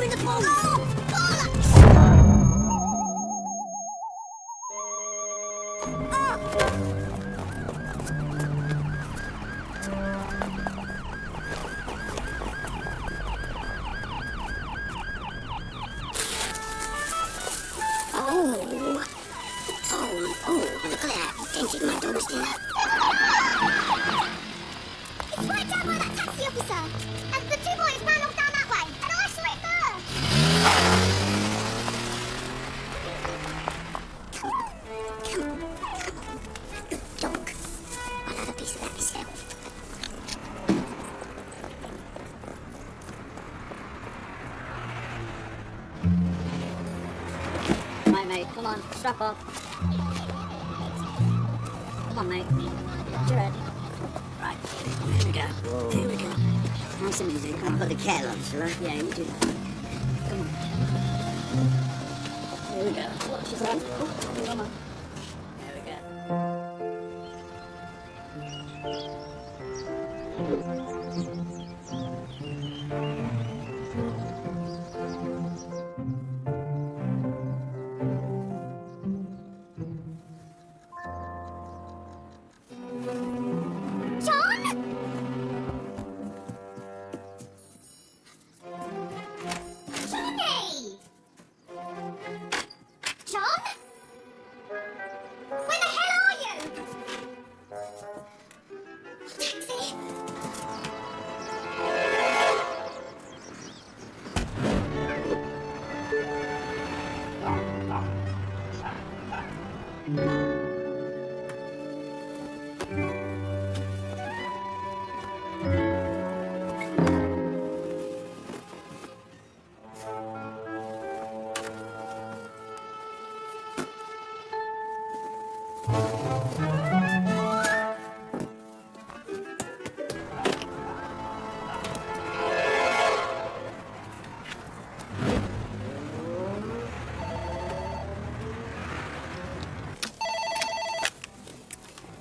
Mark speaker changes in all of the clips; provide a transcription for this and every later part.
Speaker 1: you in the balls!
Speaker 2: Oh, bollocks!
Speaker 1: Look at that. Dented my dog's dinner.
Speaker 2: It's right down by that taxi officer. And the two boys ran off down that way. And I saw it first.
Speaker 1: Come on. Good dog. I'll have a piece of that myself. Right, mate, come on, strap up. Come on, mate. Get your head. Right, here we go. Whoa. Here we go. Nice and easy. I'll put the kettle on, shall I? Yeah, you do that. Come on. Here we go. Watch yourself. Oh, come on. There we go.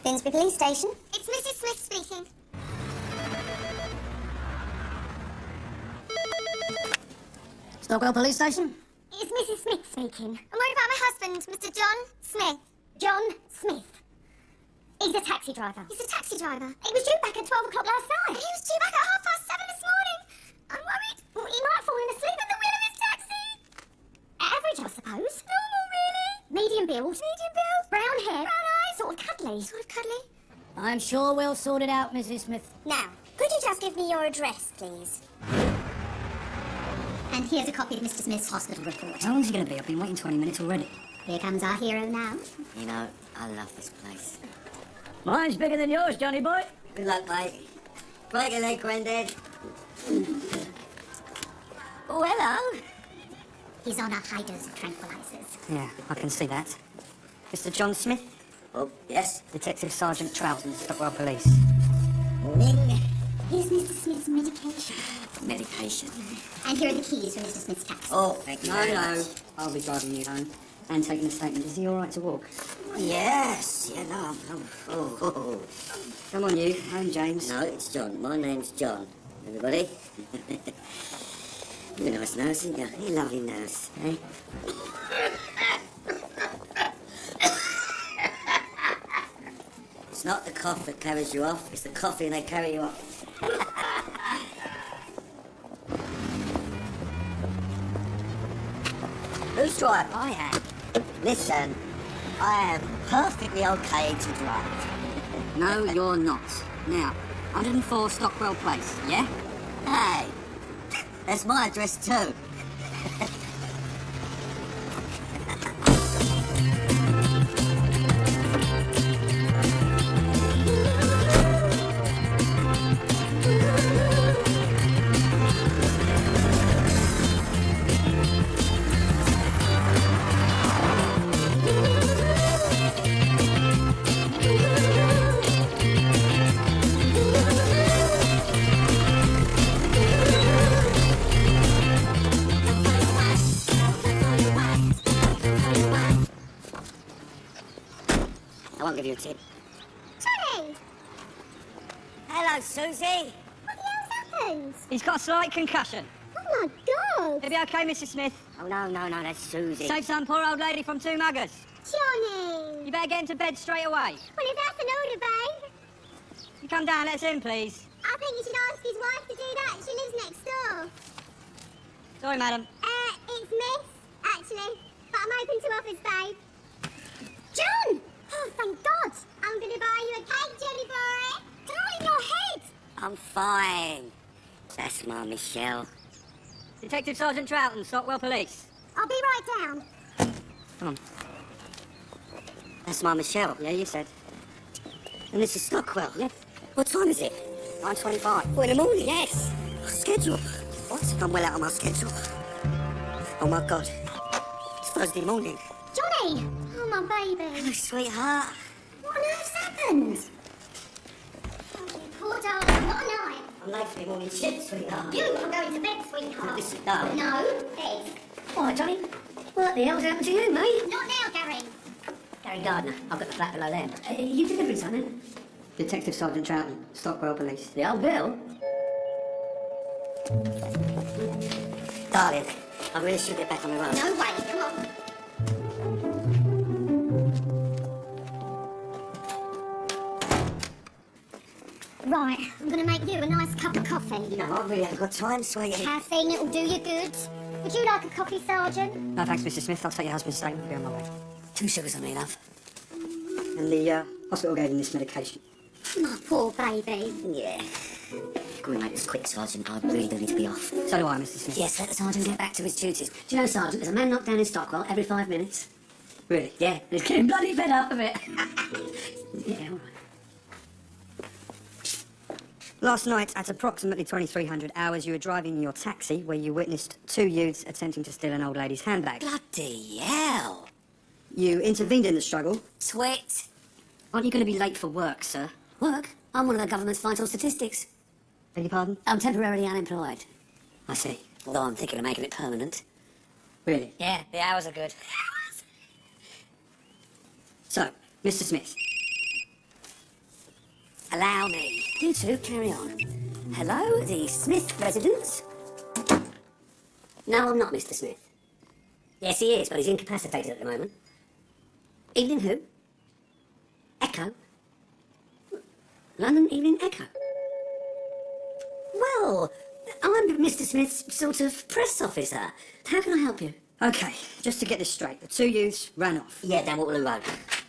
Speaker 2: Finsbury Police Station. It's Mrs. Smith speaking.
Speaker 1: Stockwell Police Station?
Speaker 2: It's Mrs. Smith speaking. I'm worried about my husband, Mr. John Smith. John Smith. He's a taxi driver. He's a taxi driver. He was due back at 12 o'clock last night. He was due back at 7:30 this morning. I'm worried. Well, he might have fallen asleep at the wheel of his taxi. Average, I suppose. Normal, really. Medium build. Medium build. Brown hair. Brown eyes. Sort of cuddly. Sort of cuddly.
Speaker 1: I'm sure we'll sort it out, Mrs. Smith.
Speaker 2: Now, could you just give me your address, please? And here's a copy of Mr. Smith's hospital report.
Speaker 1: How long's he going to be? I've been waiting 20 minutes already.
Speaker 2: Here comes our hero now.
Speaker 3: You know, I love this place.
Speaker 1: Mine's bigger than yours, Johnny boy.
Speaker 3: Good luck, mate. Break a leg, Grandad. Oh, hello.
Speaker 2: He's on a high dose of tranquilizers.
Speaker 1: Yeah, I can see that. Mr. John Smith?
Speaker 3: Oh, yes.
Speaker 1: Detective Sergeant Troughton, Stockwell Police.
Speaker 3: Morning.
Speaker 2: Here's Mr. Smith's medication.
Speaker 3: Medication.
Speaker 2: And here are the keys for Mr. Smith's taxi.
Speaker 3: Oh, thank you.
Speaker 1: No. I'll be driving you home and taking a statement. Is he all right to walk?
Speaker 3: Yes. Yeah, no, oh.
Speaker 1: Come on, you. I'm James.
Speaker 3: No, it's John. My name's John. Everybody? You're a nice nurse, aren't you? You're a lovely nurse, eh? It's not the cough that carries you off, it's the coffee and they carry you off. Who's driving?
Speaker 1: I am.
Speaker 3: Listen, I am perfectly okay to drive.
Speaker 1: No, you're not. Now, 104 Stockwell Place, yeah?
Speaker 3: Hey, that's my address too. I won't give you a tip.
Speaker 2: Johnny!
Speaker 3: Hello, Susie.
Speaker 2: What the hell's happened?
Speaker 1: He's got a slight concussion.
Speaker 2: Oh my God!
Speaker 1: It'll be okay, Mrs. Smith.
Speaker 3: Oh, no, that's Susie.
Speaker 1: Save some poor old lady from two muggers.
Speaker 2: Johnny!
Speaker 1: You better get into bed straight away.
Speaker 2: Well, if that's an order, babe.
Speaker 1: You come down, let us in, please.
Speaker 2: I think you should ask his wife to do that. She lives next door.
Speaker 1: Sorry, madam.
Speaker 2: It's Miss, actually. But I'm open to offers, babe. John! Oh, thank God. I'm going to buy you a cake jelly for it. It's all in your head.
Speaker 3: I'm fine. That's my Michelle.
Speaker 1: Detective Sergeant Troughton, Stockwell Police.
Speaker 2: I'll be right down.
Speaker 1: Come on.
Speaker 3: That's my Michelle.
Speaker 1: Yeah, you said.
Speaker 3: And this is Stockwell. Yeah. What time is it? 9:25. Oh, in the morning? Yes. Schedule. What? I'm well out of my schedule. Oh, my God. It's Thursday morning.
Speaker 2: Johnny! Oh, my baby.
Speaker 3: Oh, sweetheart.
Speaker 2: What on earth's happened? Oh, you poor darling. What a night.
Speaker 3: I'm late for the morning shift, sweetheart.
Speaker 2: You are going to bed, sweetheart.
Speaker 3: This is darling.
Speaker 2: No, bed.
Speaker 3: All right, Johnny. What the hell's happened to you, mate?
Speaker 2: Not now, Gary.
Speaker 3: Gary Gardner. I've got the flat below there. You delivering something?
Speaker 1: Detective Sergeant Troughton, Stockwell Police.
Speaker 3: The old bill? Darling, I really should get back on the road.
Speaker 2: No way. Come on. Right, I'm going to make you a nice cup of coffee.
Speaker 3: You know, I really haven't got time, sweetie.
Speaker 2: Caffeine, it'll do you good. Would you like a coffee, Sergeant?
Speaker 1: No, thanks, Mrs. Smith. I'll take your husband's statement. Be on my way.
Speaker 3: 2 sugars on me, love.
Speaker 1: And the hospital gave him this medication.
Speaker 2: My poor baby.
Speaker 3: Yeah. Go and make this quick, Sergeant. I really do need to be off.
Speaker 1: So do I, Mr. Smith.
Speaker 3: Yes, let the Sergeant get back to his duties. Do you know, Sergeant, there's a man knocked down in Stockwell every 5 minutes.
Speaker 1: Really?
Speaker 3: Yeah, and he's getting bloody fed up of it. Yeah, all right.
Speaker 1: Last night, at approximately 2300 hours, you were driving in your taxi where you witnessed 2 youths attempting to steal an old lady's handbag.
Speaker 3: Bloody hell.
Speaker 1: You intervened in the struggle.
Speaker 3: Sweat.
Speaker 1: Aren't you going to be late for work, sir?
Speaker 3: Work? I'm one of the government's vital statistics.
Speaker 1: Beg your pardon?
Speaker 3: I'm temporarily unemployed.
Speaker 1: I see.
Speaker 3: Although I'm thinking of making it permanent.
Speaker 1: Really?
Speaker 3: Yeah, the hours are good.
Speaker 1: So, Mr. Smith.
Speaker 3: Allow me. You two, carry on. Hello, the Smith residence. No, I'm not Mr. Smith. Yes, he is, but he's incapacitated at the moment. Evening who? Echo? London Evening Echo? Well, I'm Mr. Smith's sort of press officer. How can I help you?
Speaker 1: Okay, just to get this straight, the 2 youths ran off.
Speaker 3: Yeah, down Waterloo Road.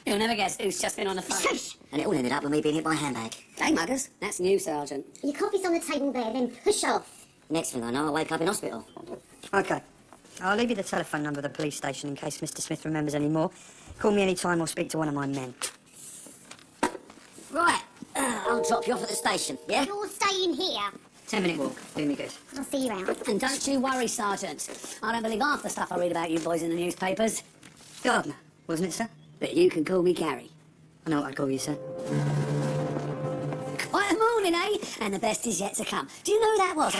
Speaker 3: You'll never guess who's just been on the phone.
Speaker 2: Shush!
Speaker 3: And it all ended up with me being hit by a handbag. Hey, muggers. That's new, Sergeant.
Speaker 2: Your coffee's on the table there, then push off.
Speaker 3: Next thing I know, I wake up in hospital.
Speaker 1: Okay. I'll leave you the telephone number of the police station in case Mr. Smith remembers any more. Call me any time or speak to one of my men.
Speaker 3: Right. I'll drop you off at the station, yeah?
Speaker 2: You're staying here.
Speaker 1: 10-minute walk. Do me good.
Speaker 2: I'll see you out.
Speaker 3: And don't you worry, Sergeant. I don't believe half the stuff I read about you boys in the newspapers.
Speaker 1: Gardner, wasn't it, sir?
Speaker 3: But you can call me Gary.
Speaker 1: I know what I'd call you, sir.
Speaker 3: Quite a morning, eh? And the best is yet to come. Do you know who that was?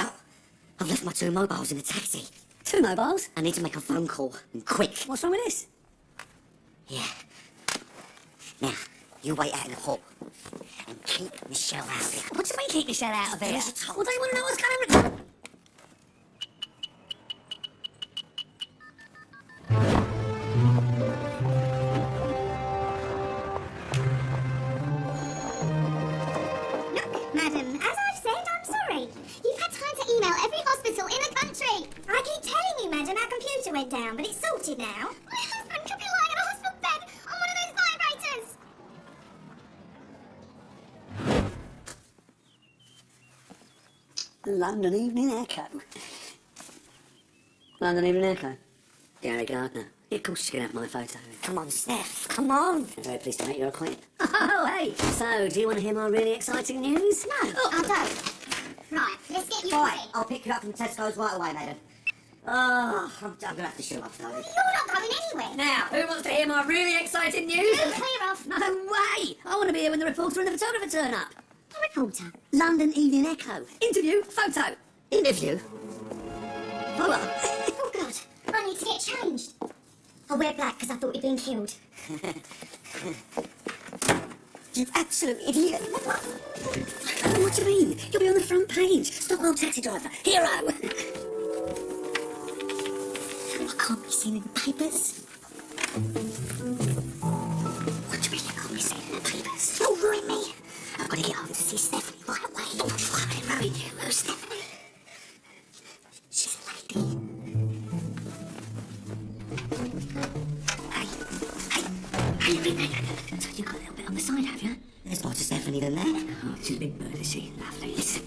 Speaker 3: I've left my 2 mobiles in the taxi. 2 mobiles? I need to make a phone call. And quick. What's wrong with this? Yeah. Now, you wait out in the hall. And keep Michelle out of here. What do you mean keep Michelle out of here? Well, don't you want to know what's going on?
Speaker 2: Look, madam, as I've said, I'm sorry. You've had time to email every hospital in the country. I keep telling you, madam, our computer went down, but it's sorted now. My husband could be lying in a hospital bed on one of those vibrators.
Speaker 3: London Evening Echo. London Evening Echo. Gary Gardner. Yeah, of course you can have my photo. Come on, Steph. Come on. I'm very pleased to make your acquaintance. Oh, hey. So, do you want to hear my really exciting news?
Speaker 2: No, I don't. Right, let's get you
Speaker 3: Fine.
Speaker 2: ready.
Speaker 3: I'll pick you up from Tesco's right away, madam. Oh, I'm going to have to shoot off, though.
Speaker 2: You're not going anywhere.
Speaker 3: Now, who wants to hear my really exciting news?
Speaker 2: You clear off.
Speaker 3: No way! I want to be here when the reporter and the photographer turn up.
Speaker 2: A reporter.
Speaker 3: London Evening Echo. Interview, photo. Interview? Photo.
Speaker 2: Oh, God. I need to get changed. I'll wear black because I thought you'd been killed.
Speaker 3: You absolute idiot. What do you mean? You'll be on the front page. Stockwell taxi driver. Hero. can't be seen in the papers? What do you mean you can't be seen in the papers? You'll ruin me. I've got to get over to see Stephanie right away. Why would I ruin you? Who's Stephanie? She's a lady. Hey. So you got a little bit on the side, have you? There's more to Stephanie than that. Oh, she's a big bird, is she? Lovely. Listen.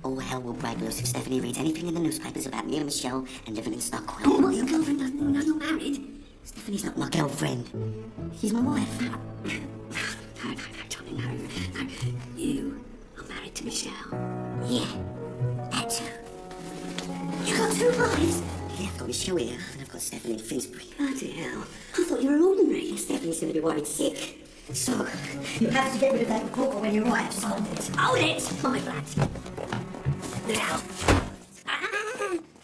Speaker 3: All hell will break loose if Stephanie reads anything in the newspapers about me and Michelle and living in Stockwell. Oh, what, your girlfriend doesn't know you're married? Stephanie's not my girlfriend. She's my wife. No, Johnny, no. You are married to Michelle. Yeah, that's her. You got two wives? Yeah, I've got Michelle here, and I've got Stephanie in Finsbury. Bloody hell. I thought you were ordinary. Stephanie's going to be worried sick. So, you have to get rid of that reporter when your wife's hold it. Hold it! My flat. Now.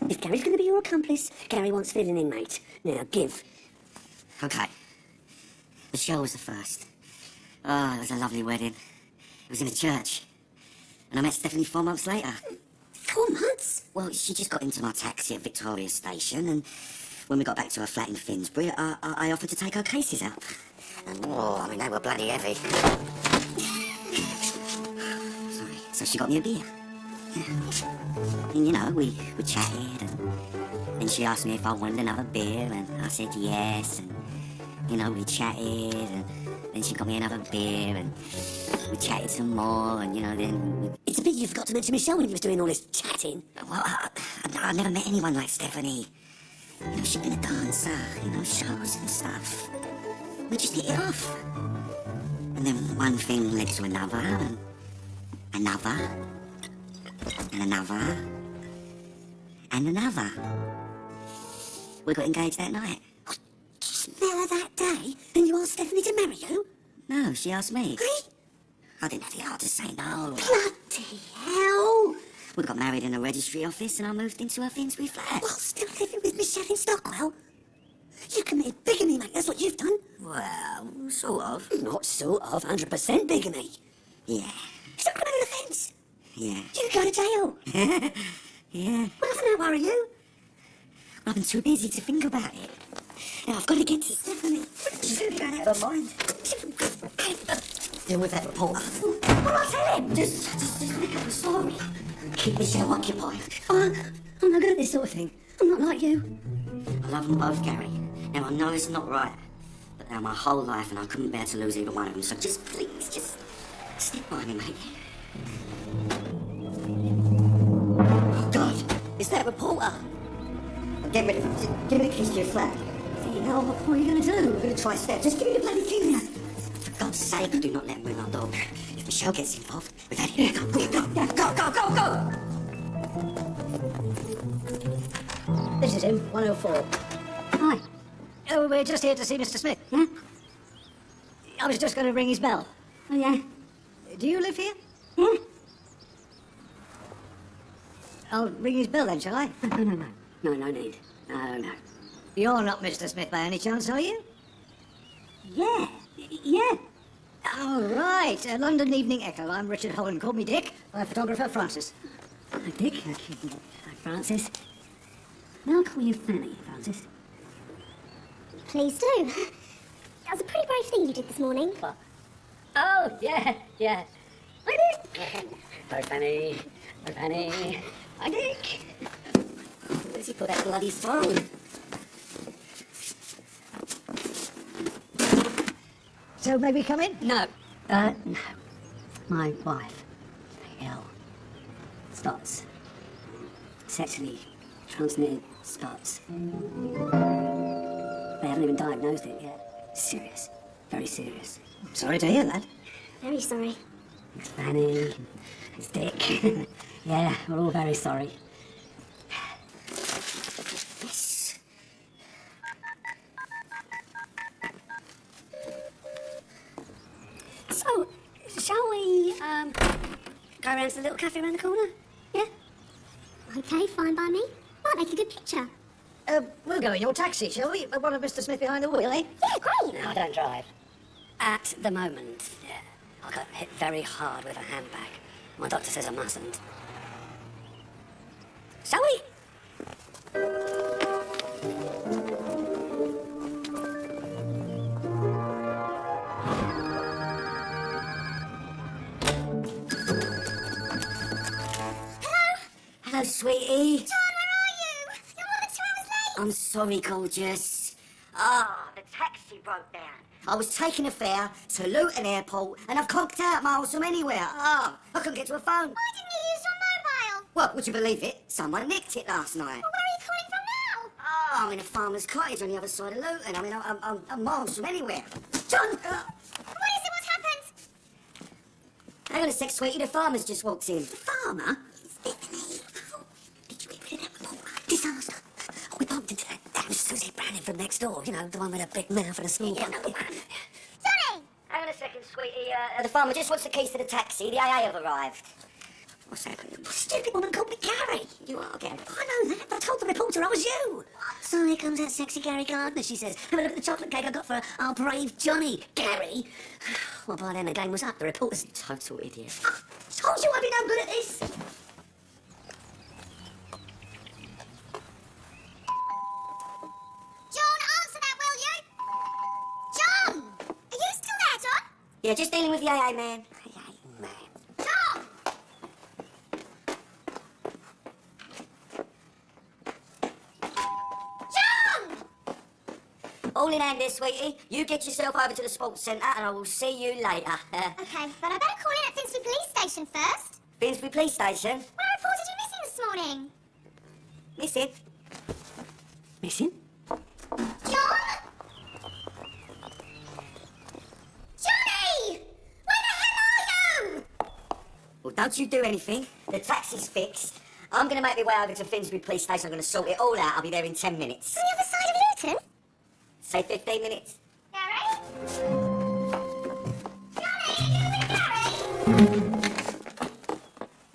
Speaker 3: If Gary's going to be your accomplice, Gary wants filling in, mate. Now, give. Okay. Michelle was the first. Oh, it was a lovely wedding. It was in a church. And I met Stephanie 4 months later. 4 months? Well, she just got into my taxi at Victoria Station, and when we got back to her flat in Finsbury, I offered to take her cases up. And, oh, I mean, they were bloody heavy. Sorry. So she got me a beer. And, you know, we chatted, and she asked me if I wanted another beer, and I said yes, and, you know, we chatted, and then she got me another beer, and we chatted some more, and, you know, then... It's a pity you forgot to mention Michelle when you was doing all this chatting. Well, I never met anyone like Stephanie. You know, she'd been a dancer, you know, shows and stuff. We just hit it off. And then one thing led to another, and another, and another, and another. We got engaged that night. Just now that day? And you asked Stephanie to marry you? No, she asked me. Hey? I didn't have the heart to say no. Bloody hell! We got married in a registry office, and I moved into her Finsbury flat. While still living with Michelle in Stockwell? You committed bigamy, mate, that's what you've done. Well, sort of. Not sort of, 100% bigamy. Yeah. Is that a criminal offence? Yeah. You go to jail. Yeah. Well, doesn't that worry you? I've been too busy to think about it. Now, I've got to get to Stephanie. She's going to be going out of her mind. Deal with that reporter. Well, I'll tell him. Just make up a story. Keep Michelle occupied. I'm not good at this sort of thing. I'm not like you. I love them both, Gary. Now, I know it's not right, but they're my whole life, and I couldn't bear to lose either one of them. So just, please, just stick by me, mate. Oh, God. It's that reporter. Get rid of him. Just give me the keys to your flat. You know, what are you going to do? We're going to try step. Just give me the bloody key now. For God's sake, do not let him ring our door. If Michelle gets involved, we've had it. Go!
Speaker 4: This is him, 104.
Speaker 3: Hi.
Speaker 4: Oh, we're just here to see Mr. Smith.
Speaker 3: Yeah?
Speaker 4: I was just going to ring his bell.
Speaker 3: Oh, yeah?
Speaker 4: Do you live here?
Speaker 3: Yeah?
Speaker 4: I'll ring his bell then, shall I?
Speaker 3: No. No need. No.
Speaker 4: You're not Mr. Smith by any chance, are you?
Speaker 3: Yeah.
Speaker 4: Oh, right. London Evening Echo. I'm Richard Holland. Call me Dick. I'm photographer Francis.
Speaker 3: Hi, Dick. Hi, Francis. May I call you Fanny, Francis?
Speaker 2: Please do. That was a pretty brave thing you did this morning.
Speaker 3: What? Oh, yeah. Hi, Dick. Hi, Fanny. Hi, Dick. Where's he put that bloody phone?
Speaker 4: So, may we come in?
Speaker 3: No. No. My wife. Ill. Spots. Sexually transmitted spots. They haven't even diagnosed it yet. Serious. Very serious.
Speaker 4: Sorry to hear that.
Speaker 2: Very sorry.
Speaker 3: It's Fanny. It's Dick. Yeah, we're all very sorry. Yes. So, shall we, go around to the little cafe around the corner? Yeah?
Speaker 2: Okay, fine by me. Might make a good picture.
Speaker 4: We'll go in your taxi, shall we? One of Mr. Smith behind the wheel, eh?
Speaker 2: Yeah, great.
Speaker 3: No, I don't drive. At the moment, yeah. I got hit very hard with a handbag. My doctor says I mustn't. Shall we? sweetie.
Speaker 2: John, where are you? You're more than 2 hours late.
Speaker 3: I'm sorry, gorgeous. Ah, the taxi broke down. I was taking a fare to Luton Airport, and I've conked out miles from anywhere. Ah, I couldn't get to a phone.
Speaker 2: Why didn't you use your mobile?
Speaker 3: Well, would you believe it? Someone nicked it last night.
Speaker 2: Well, where are you calling from now?
Speaker 3: Oh, I'm in a farmer's cottage on the other side of Luton. I mean, I'm miles from anywhere. John!
Speaker 2: What is it? What's happened?
Speaker 3: Hang on a sec, sweetie. The farmer's just walked in. The farmer? Stephanie. Oh, did you get rid of that report? Disaster. We bumped into that Susie Brannan from next door. You know, the one with a big mouth and a small one.
Speaker 2: Johnny!
Speaker 3: Hang on a second, sweetie. The farmer just wants the keys to the taxi. The AA have arrived. What's happening? Stupid woman called me Gary. You are Gary. I know that. I told the reporter I was you. So here comes that sexy Gary Gardner, she says. Have a look at the chocolate cake I got for our brave Johnny. Gary. Well, by then the game was up. The reporter's a total idiot. I told you I'd be no good at this.
Speaker 2: John, answer that, will you? John! Are you still there, John?
Speaker 3: Yeah, just dealing with the AA man. AA man.
Speaker 2: John! John!
Speaker 3: All in hand there, sweetie. You get yourself over to the sports centre and I will see you later.
Speaker 2: Okay, but I better call in at Finsbury Police Station first.
Speaker 3: Finsbury Police Station.
Speaker 2: Well, I reported you missing this morning.
Speaker 3: Missing? Missing?
Speaker 2: John? Johnny! Where the hell are you?
Speaker 3: Well, don't you do anything. The taxi's fixed. I'm going to make my way over to Finsbury Police Station. I'm going to sort it all out. I'll be there in 10 minutes.
Speaker 2: On the other side of Luton?
Speaker 3: Say 15 minutes.
Speaker 2: Gary? Johnny, are you with Gary?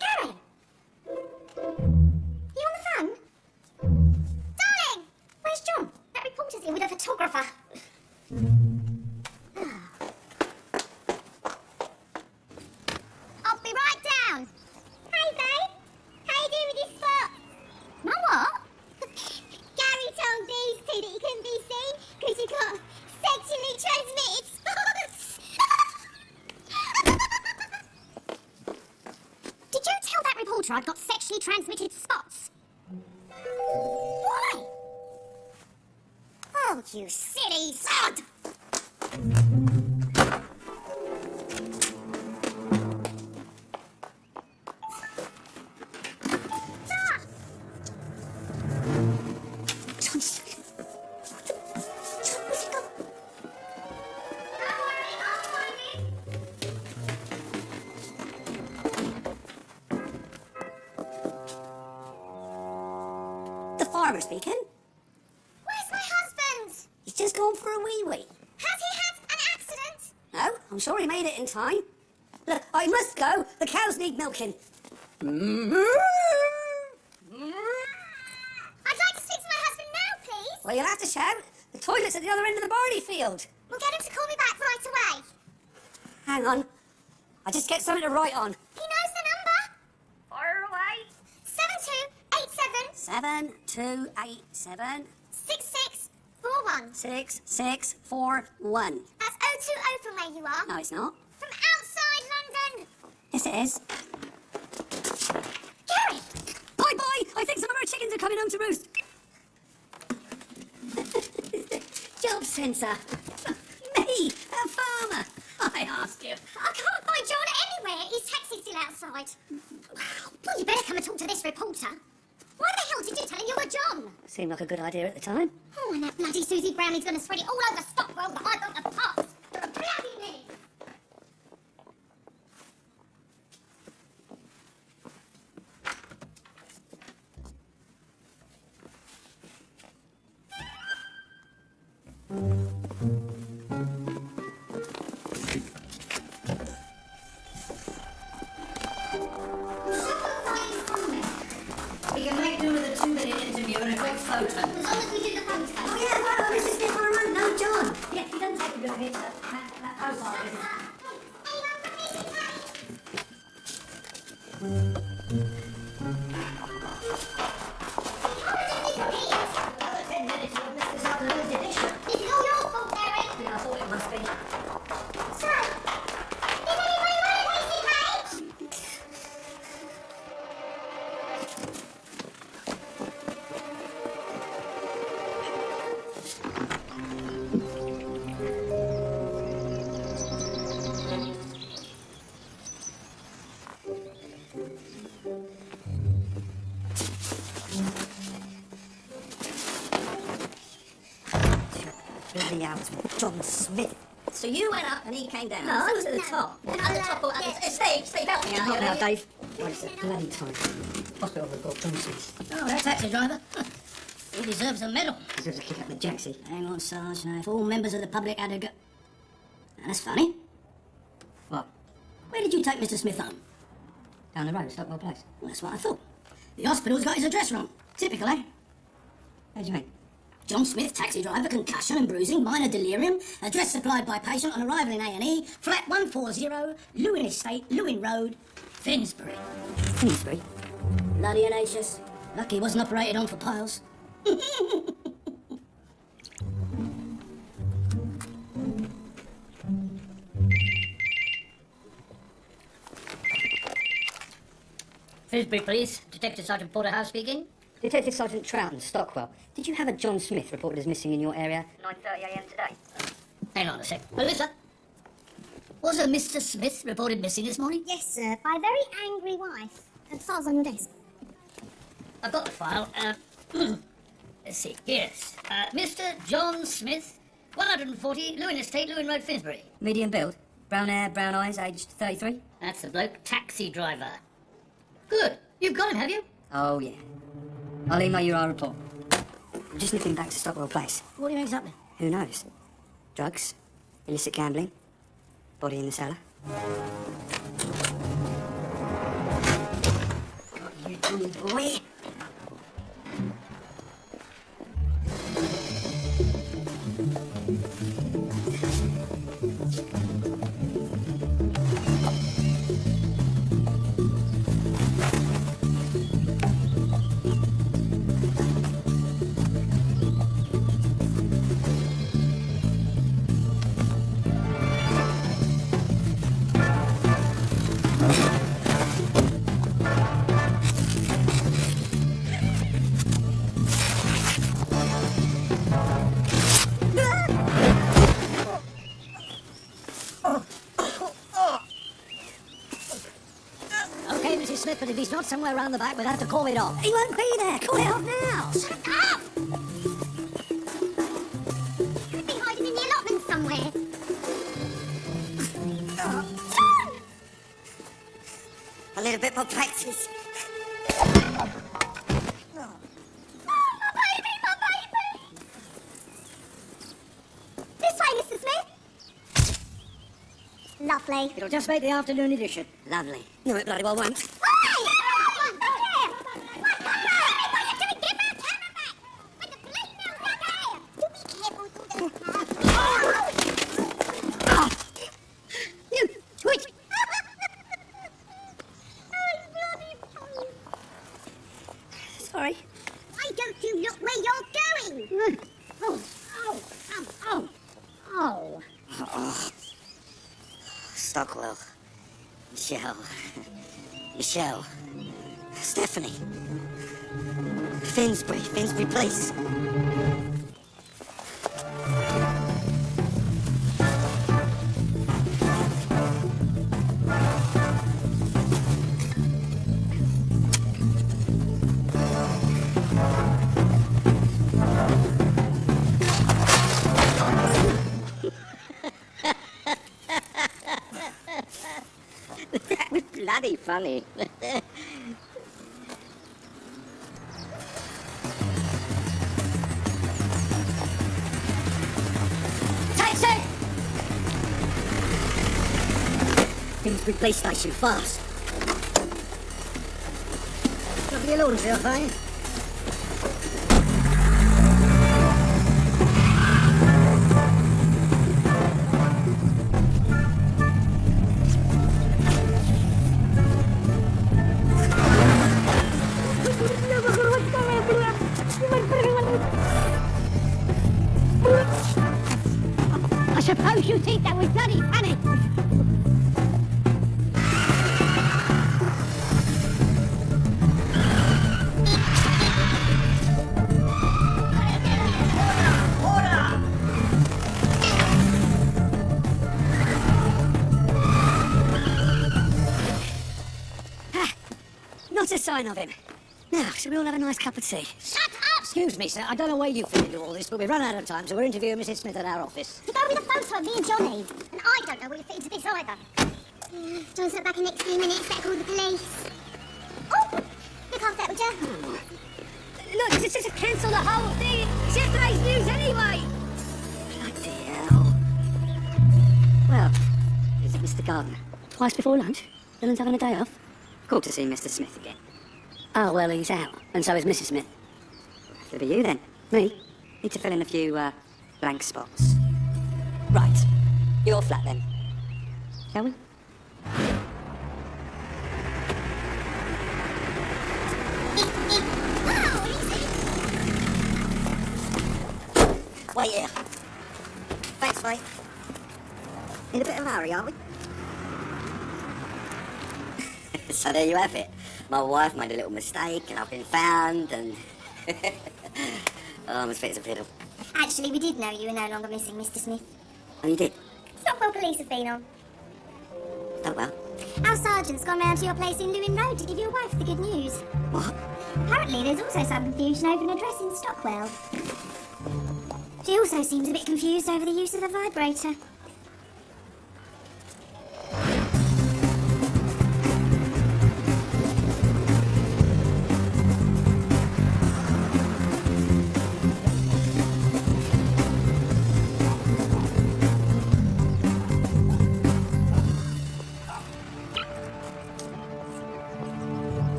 Speaker 2: Gary? You on the phone? Darling! Where's John? That reporter's here with a photographer. I'll be right down. Hey, babe. How you doing with this spot? Mum, what? Gary told these two that you couldn't be seen because you got sexually transmitted spots. Did you tell that reporter I've got sexually transmitted spots? Why? Oh, you silly sod!
Speaker 3: The farmer speaking.
Speaker 2: Where's my husband?
Speaker 3: He's just gone for a wee-wee.
Speaker 2: Has he had an accident?
Speaker 3: No, I'm sure he made it in time. Look, I must go. The cows need milking.
Speaker 2: I'd like to speak to my husband now, please.
Speaker 3: Well, you'll have to shout. The toilet's at the other end of the barley field.
Speaker 2: We'll get him to call me back right away.
Speaker 3: Hang on. I'll just get something to write on.
Speaker 2: He knows the number.
Speaker 3: Fire away.
Speaker 2: 7287
Speaker 3: 7287
Speaker 2: 6641.
Speaker 3: 6641.
Speaker 2: That's 020 from where you are.
Speaker 3: No, it's not.
Speaker 2: From outside London.
Speaker 3: Yes, it is.
Speaker 2: Gary!
Speaker 3: Bye-bye. I think some of our chickens are coming home to roost. Job centre. Me, a farmer. I asked you.
Speaker 2: I can't find John anywhere. His taxi's still outside. Well, you better come and talk to this reporter. Why the hell did you tell him you were John?
Speaker 3: Seemed like a good idea at the time.
Speaker 2: Oh, and that bloody Susie Brownlie's going to spread it all over Stockwell that I got the pass. You're a bloody minute.
Speaker 3: We can make do with a 2-minute interview and a quick photo.
Speaker 2: As long as we do the photo.
Speaker 3: Oh, yeah, well, this is the farmer. No, John. Yeah, he doesn't take a good picture. That profile is...
Speaker 2: Anyone from Music Page?
Speaker 3: 10 minutes of Mr. Sutherland's edition.
Speaker 2: This is all your fault, Gary.
Speaker 3: Yeah, I thought it must be.
Speaker 2: So, did anybody want a Music Page?
Speaker 3: down to John Smith.
Speaker 4: So you went up and he came down.
Speaker 3: No, I was at the top.
Speaker 4: At the top or at the Steve, help me out.
Speaker 3: Not now, Dave. Waste of bloody time. Hospital report, John Smith.
Speaker 4: Oh, that taxi driver. He deserves a medal.
Speaker 3: Deserves a kick up the jacksie.
Speaker 4: Hang on, Sarge. Now, if all members of the public had a go... That's funny.
Speaker 3: What?
Speaker 4: Where did you take Mr. Smith home?
Speaker 3: Down the road, Stockwell Place.
Speaker 4: Well, that's what I thought. The hospital's got his address wrong. Typical, eh?
Speaker 3: How do you mean?
Speaker 4: John Smith, taxi driver, concussion and bruising, minor delirium, address supplied by patient on arrival in A&E, flat 140, Lewin Estate, Lewin Road, Finsbury.
Speaker 3: Finsbury?
Speaker 4: Bloody NHS. Lucky he wasn't operated on for piles. Finsbury Police, Detective Sergeant Porterhouse speaking.
Speaker 3: Detective Sergeant Troughton, Stockwell. Did you have a John Smith reported as missing in your area? 9:30 a.m. today.
Speaker 4: Hang on a sec. Melissa, was a Mr. Smith reported missing this morning?
Speaker 2: Yes, sir, by a very angry wife. The file's on your desk.
Speaker 4: I've got the file. Let's see. Yes. Mr. John Smith, 140, Lewin Estate, Lewin Road, Finsbury.
Speaker 3: Medium build. Brown hair, brown eyes, aged 33.
Speaker 4: That's the bloke. Taxi driver. Good. You've got him, have you?
Speaker 3: Oh, yeah. I'll email you our report. I'm just nipping back to Stockwell Place.
Speaker 4: What do you think's happening?
Speaker 3: Who knows? Drugs, illicit gambling, body in the cellar. What you doing, boy?
Speaker 4: Okay, Mrs. Smith, but if he's not somewhere around the back, we'll have to call it off.
Speaker 3: He won't be there. Call it off now.
Speaker 2: Shut up! Could be hiding in the allotment somewhere. John!
Speaker 3: A little bit more practice.
Speaker 2: This way, Mr. Smith. Lovely.
Speaker 4: It'll just make the afternoon edition.
Speaker 3: Lovely. No, it bloody well won't.
Speaker 4: You, wait.
Speaker 3: Sorry.
Speaker 2: Why don't you look where you're going?
Speaker 4: Oh.
Speaker 3: Stockwell. Michelle. Michelle. Stephanie. Finsbury Place.
Speaker 4: Bloody funny.
Speaker 3: Taxi! Finsbury Police Station, fast.
Speaker 4: Look at your laundry, I find.
Speaker 2: I suppose you think that was bloody funny.
Speaker 3: Not a sign of him. Now, shall we all have a nice cup of tea?
Speaker 2: Shut up!
Speaker 4: Excuse me, sir. I don't know where you've been.
Speaker 3: into all this, but we've run out of time, so we're interviewing Mrs. Smith at our office.
Speaker 2: To go with a photo of me and John need. And I don't know where you fit into this either. John's not back in the next few minutes. Better call the police. Oh! Look after that, would you?
Speaker 3: Look, just cancel the whole thing. It's yesterday's news anyway. Bloody hell. Well, is it Mr. Gardner? Twice before lunch? Dylan's having a day off? Called to see Mr. Smith again. Oh, well, he's out. And so is Mrs. Smith. It'll be you then. Me? Need to fill in a few, blank spots. Right. Your flat then. Shall we? Wait here. Thanks, mate. In a bit of a hurry, aren't we? So there you have it. My wife made a little mistake and I've been found and... oh, I'm as fit as a fiddle.
Speaker 2: Actually, we did know you were no longer missing, Mr. Smith.
Speaker 3: Oh, you did?
Speaker 2: Stockwell Police have been on.
Speaker 3: Oh, well.
Speaker 2: Our sergeant's gone round to your place in Lewin Road to give your wife the good news.
Speaker 3: What?
Speaker 2: Apparently, there's also some confusion over an address in Stockwell. She also seems a bit confused over the use of the vibrator.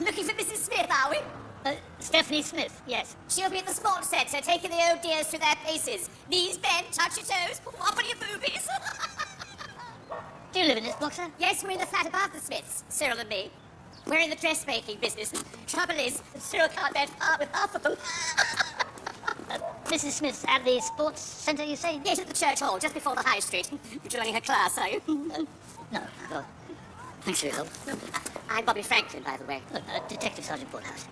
Speaker 4: Looking for Mrs. Smith, are we? Stephanie Smith, yes. She'll be at the sports centre taking the old dears through their paces. Knees bent, touch your toes, wobble your boobies. Do you live in this block, sir? Yes, we're in the flat above the Smiths, Cyril and me. We're in the dressmaking business. Trouble is, Cyril can't bear to part with half of them.
Speaker 5: Mrs. Smith's at the sports centre, you say?
Speaker 4: Yes, at the church hall, just before the High Street. You're joining her class, are you?
Speaker 5: No. Oh, thanks for your help.
Speaker 4: I'm Bobby Franklin, by the way.
Speaker 5: Detective Sergeant Porthouse.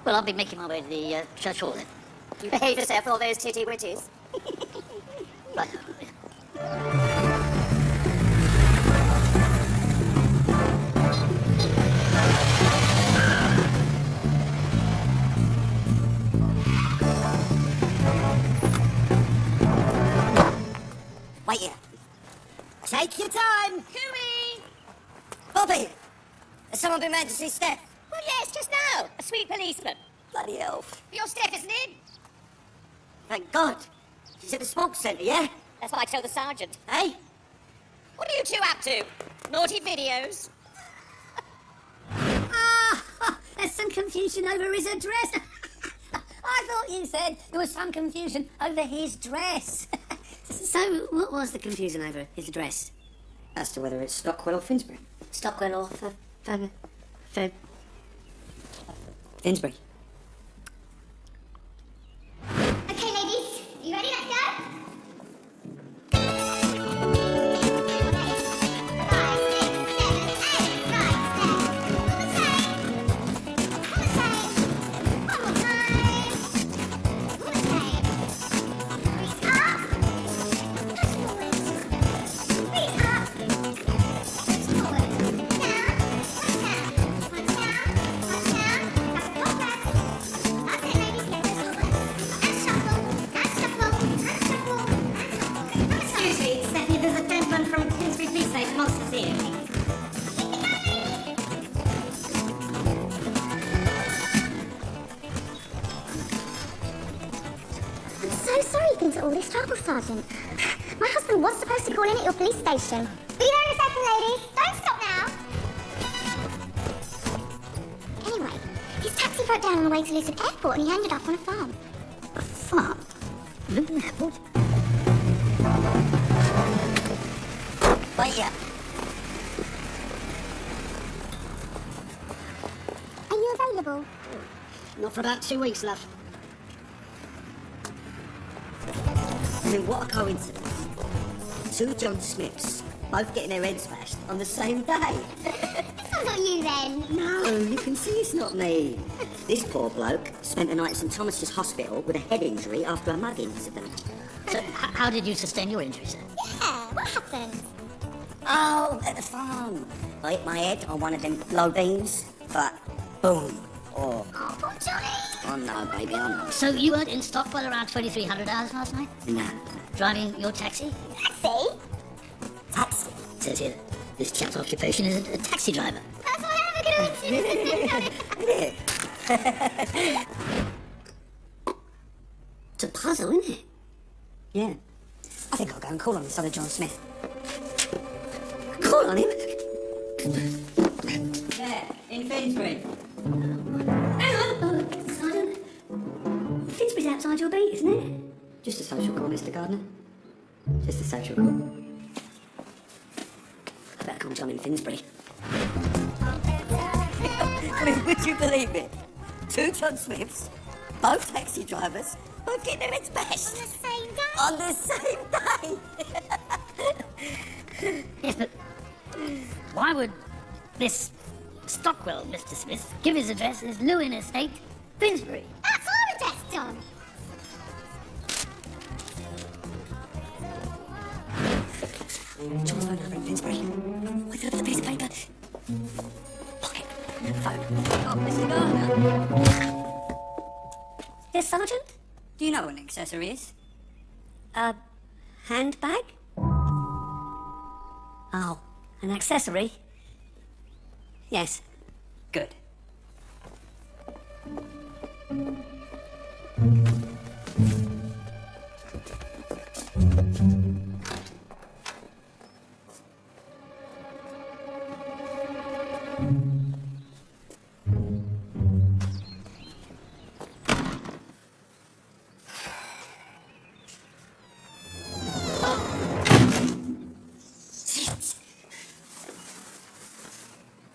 Speaker 5: Well, I'll be making my way to the church hall then.
Speaker 4: You behave yourself, all those titty-witties.
Speaker 5: Right.
Speaker 3: Wait here. Take your time.
Speaker 4: Cooey!
Speaker 3: Bobby! Has someone been round to see Steph?
Speaker 4: Well, yes, just now. A sweet policeman.
Speaker 3: Bloody hell.
Speaker 4: Your Steph isn't in.
Speaker 3: Thank God. She's at the sports centre, yeah?
Speaker 4: That's what I told the sergeant.
Speaker 3: Hey?
Speaker 4: What are you two up to? Naughty videos?
Speaker 3: There's some confusion over his address. I thought you said there was some confusion over his dress. So, what was the confusion over his address? As to whether it's Stockwell or Finsbury. Stockwell or Finsbury.
Speaker 2: Okay, ladies, you ready? Let's go. 5, 6, 7, 8. Right, step. One more time. Reach up. Push forward. Reach up. Push forward. Down. Punch down. Punch down. Punch down. That's it, ladies. Get those forward. And shuffle. And shuffle. And shuffle. And shuffle.
Speaker 4: Excuse me, Stephanie, there's a gentleman from Finsbury Police Station wants to see you.
Speaker 2: I'm so sorry you've been to all this trouble, Sergeant. My husband was supposed to call in at your police station. Be there in a second, ladies. Don't stop now. Anyway, his taxi broke down on the way to Luton Airport and he ended up on a farm.
Speaker 5: A farm? Luton Airport?
Speaker 3: Wait here.
Speaker 2: Are you available?
Speaker 3: Not for about 2 weeks, love. I mean, what a coincidence. 2 John Smiths, both getting their heads smashed on the same day.
Speaker 2: It's sounds like you then.
Speaker 3: No, you can see it's not me. This poor bloke spent the night at St Thomas's Hospital with a head injury after a mugging incident.
Speaker 5: So, how did you sustain your injury, sir?
Speaker 2: Yeah, what happened?
Speaker 3: Oh, at the farm. I hit my head on one of them low beams, but boom. Oh,
Speaker 2: Oh, poor Johnny.
Speaker 3: oh no, baby, oh no.
Speaker 5: So, you weren't in Stockwell around 2300 hours last night?
Speaker 3: No.
Speaker 5: Driving your taxi?
Speaker 2: Taxi?
Speaker 3: Taxi.
Speaker 5: It says here, this chap's occupation is a taxi driver.
Speaker 2: That's why I have a coincidence.
Speaker 3: It's a puzzle, isn't it? Yeah. I think I'll go and call on this other John Smith. Call on him? Yeah, in Finsbury. Hang on, Sergeant. Finsbury's outside your beat, isn't it? Just a social call, Mr. Gardner. Just a social call. I better call John in Finsbury. I mean, would you believe it? 2 John Smiths, both taxi drivers, both getting their heads bashed.
Speaker 2: On the same day?
Speaker 3: On the same day.
Speaker 5: Yes, but why would this Stockwell, Mr. Smith, give his address as Lewin Estate, Finsbury?
Speaker 2: That's our address, John.
Speaker 3: John's phone number in Finsbury. Look over the piece of paper. Pocket. Phone. Oh, Mr. Gardner. Yes, Sergeant? Do you know what an accessory is? A handbag? Oh, an accessory? Yes. Good.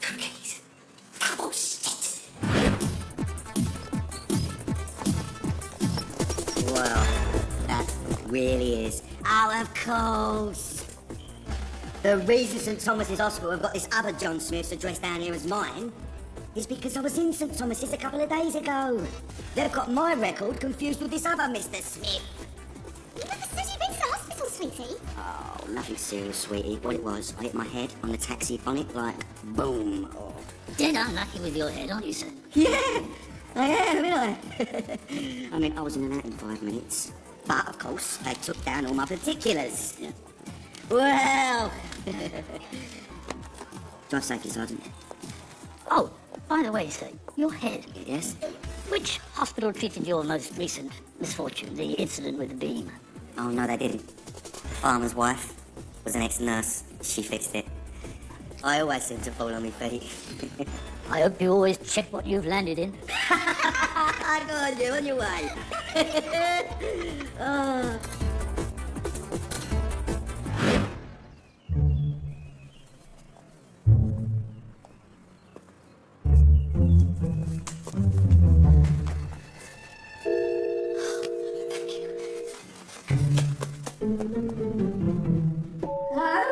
Speaker 3: Cookies. Oh, shit. Well, that really is. Oh, of course. The reason St Thomas's Hospital have got this other John Smith's address down here as mine is because I was in St Thomas's a couple of days ago. They've got my record confused with this other Mr Smith.
Speaker 2: You never said you'd been to the hospital, sweetie.
Speaker 3: Oh, nothing serious, sweetie. What it was, I hit my head on the taxi bonnet like boom. Oh.
Speaker 5: Dead unlucky with your head, aren't you, sir?
Speaker 3: Yeah, I am, I? I mean, I was in and out in 5 minutes. But, of course, they took down all my particulars. Well... Drive safely, Sergeant.
Speaker 5: Oh, by the way, sir, your head.
Speaker 3: Yes?
Speaker 5: Which hospital treated your most recent misfortune, the incident with the beam?
Speaker 3: Oh, no, they didn't. The farmer's wife was an ex-nurse. She fixed it. I always seem to fall on my feet.
Speaker 5: I hope you always check what you've landed in.
Speaker 3: Go on, you, on your way. Oh. Hello?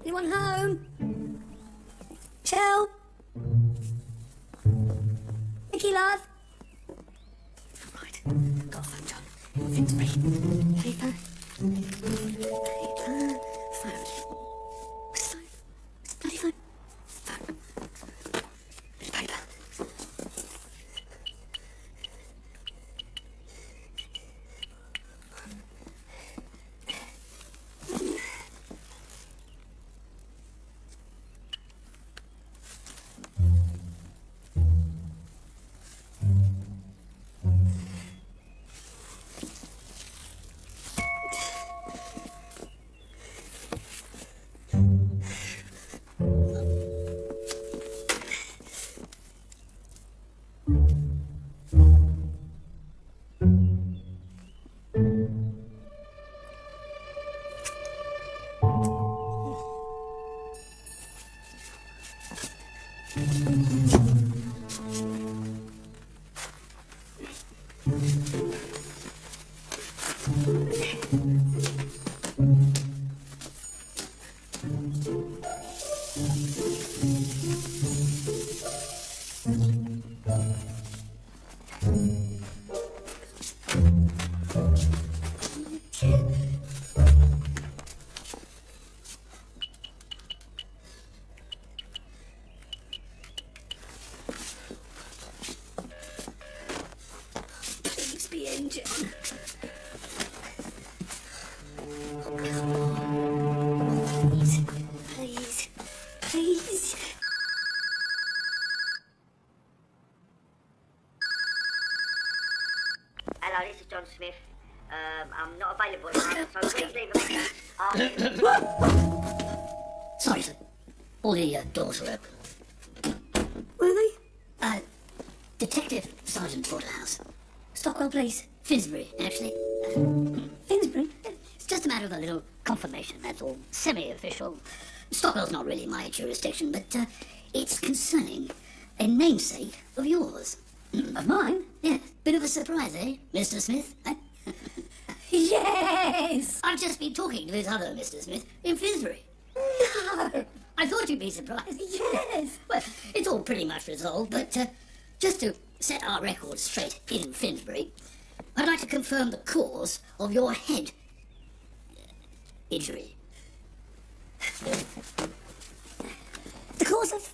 Speaker 3: Anyone home? Shell? Nicky, love? Right, got a phone, John. Finsbury. Paper. Phone. What's the phone? Bloody phone. Phone. Paper. John. Please, please, please.
Speaker 1: Hello, this is John Smith. I'm not available tonight, so please leave a message.
Speaker 5: Sorry, sir. All the doors were open.
Speaker 3: Were they?
Speaker 5: Detective Sergeant Porterhouse. Stockwell Place, Finsbury, actually.
Speaker 3: Finsbury?
Speaker 5: It's just a matter of a little confirmation, that's all. Semi-official. Stockwell's not really my jurisdiction, but it's concerning a namesake of yours.
Speaker 3: Of mine?
Speaker 5: Yeah, bit of a surprise, eh, Mr. Smith?
Speaker 3: Yes!
Speaker 5: I've just been talking to this other Mr. Smith in Finsbury.
Speaker 3: No!
Speaker 5: I thought you'd be surprised.
Speaker 3: Yes!
Speaker 5: Well, it's all pretty much resolved, but just to set our records straight in Finsbury, I'd like to confirm the cause of your head injury.
Speaker 3: The cause of...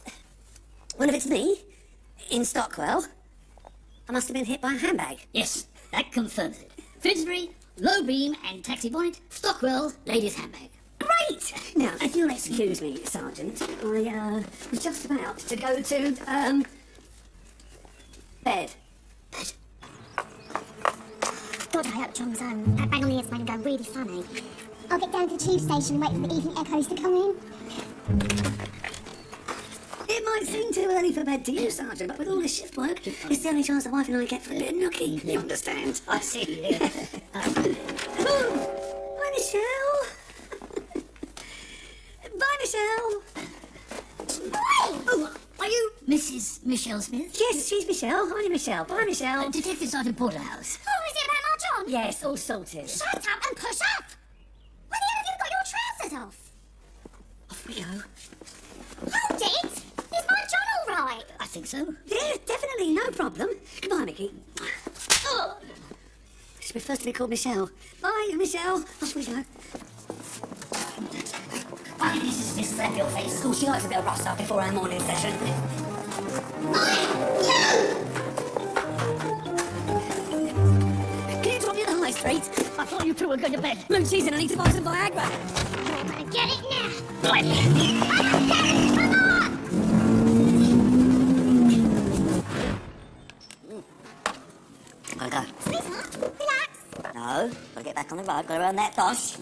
Speaker 3: Well, if it's me, in Stockwell, I must have been hit by a handbag.
Speaker 5: Yes, that confirms it. Finsbury, low beam and taxi bonnet, Stockwell, ladies' handbag.
Speaker 3: Great! Now, if you'll excuse me, Sergeant, I was just about to go to, bed.
Speaker 2: God, I hope John's that bang on the ears made him go really funny. I'll get down to the tube station and wait for the evening echoes to come in.
Speaker 3: It might seem too early for bed to you, Sergeant, but with all this shift work, it's the only chance the wife and I get for a bit of nookie. You understand?
Speaker 5: I see. Yeah.
Speaker 3: Oh, bye, Michelle. Bye, Michelle.
Speaker 5: Oh, are you Mrs. Michelle Smith?
Speaker 3: Yes, she's Michelle. Hi, Michelle. Bye, Michelle.
Speaker 5: Detective Sergeant Porterhouse.
Speaker 2: Oh, is it about our John?
Speaker 3: Yes, all sorted.
Speaker 2: Shut up and push up! When the hell have you got your trousers off?
Speaker 3: Off we go.
Speaker 2: Hold it! Is my John all right?
Speaker 5: I think so.
Speaker 3: Yes, definitely, no problem. Goodbye, Mickey. Oh. She prefers to be called Michelle. Bye, Michelle. Off we go.
Speaker 5: Why did Mrs. Smith slap your face?
Speaker 3: Oh, she likes a bit of rust up before our morning session. Can you drop me at the high street?
Speaker 5: I thought you two were going to bed.
Speaker 3: Blue cheese and I need to buy some Viagra.
Speaker 2: You're gonna get it now!
Speaker 5: Right.
Speaker 3: Gotta go.
Speaker 2: Sweetheart, relax.
Speaker 3: No, gotta get back on the road. Gotta earn that dosh.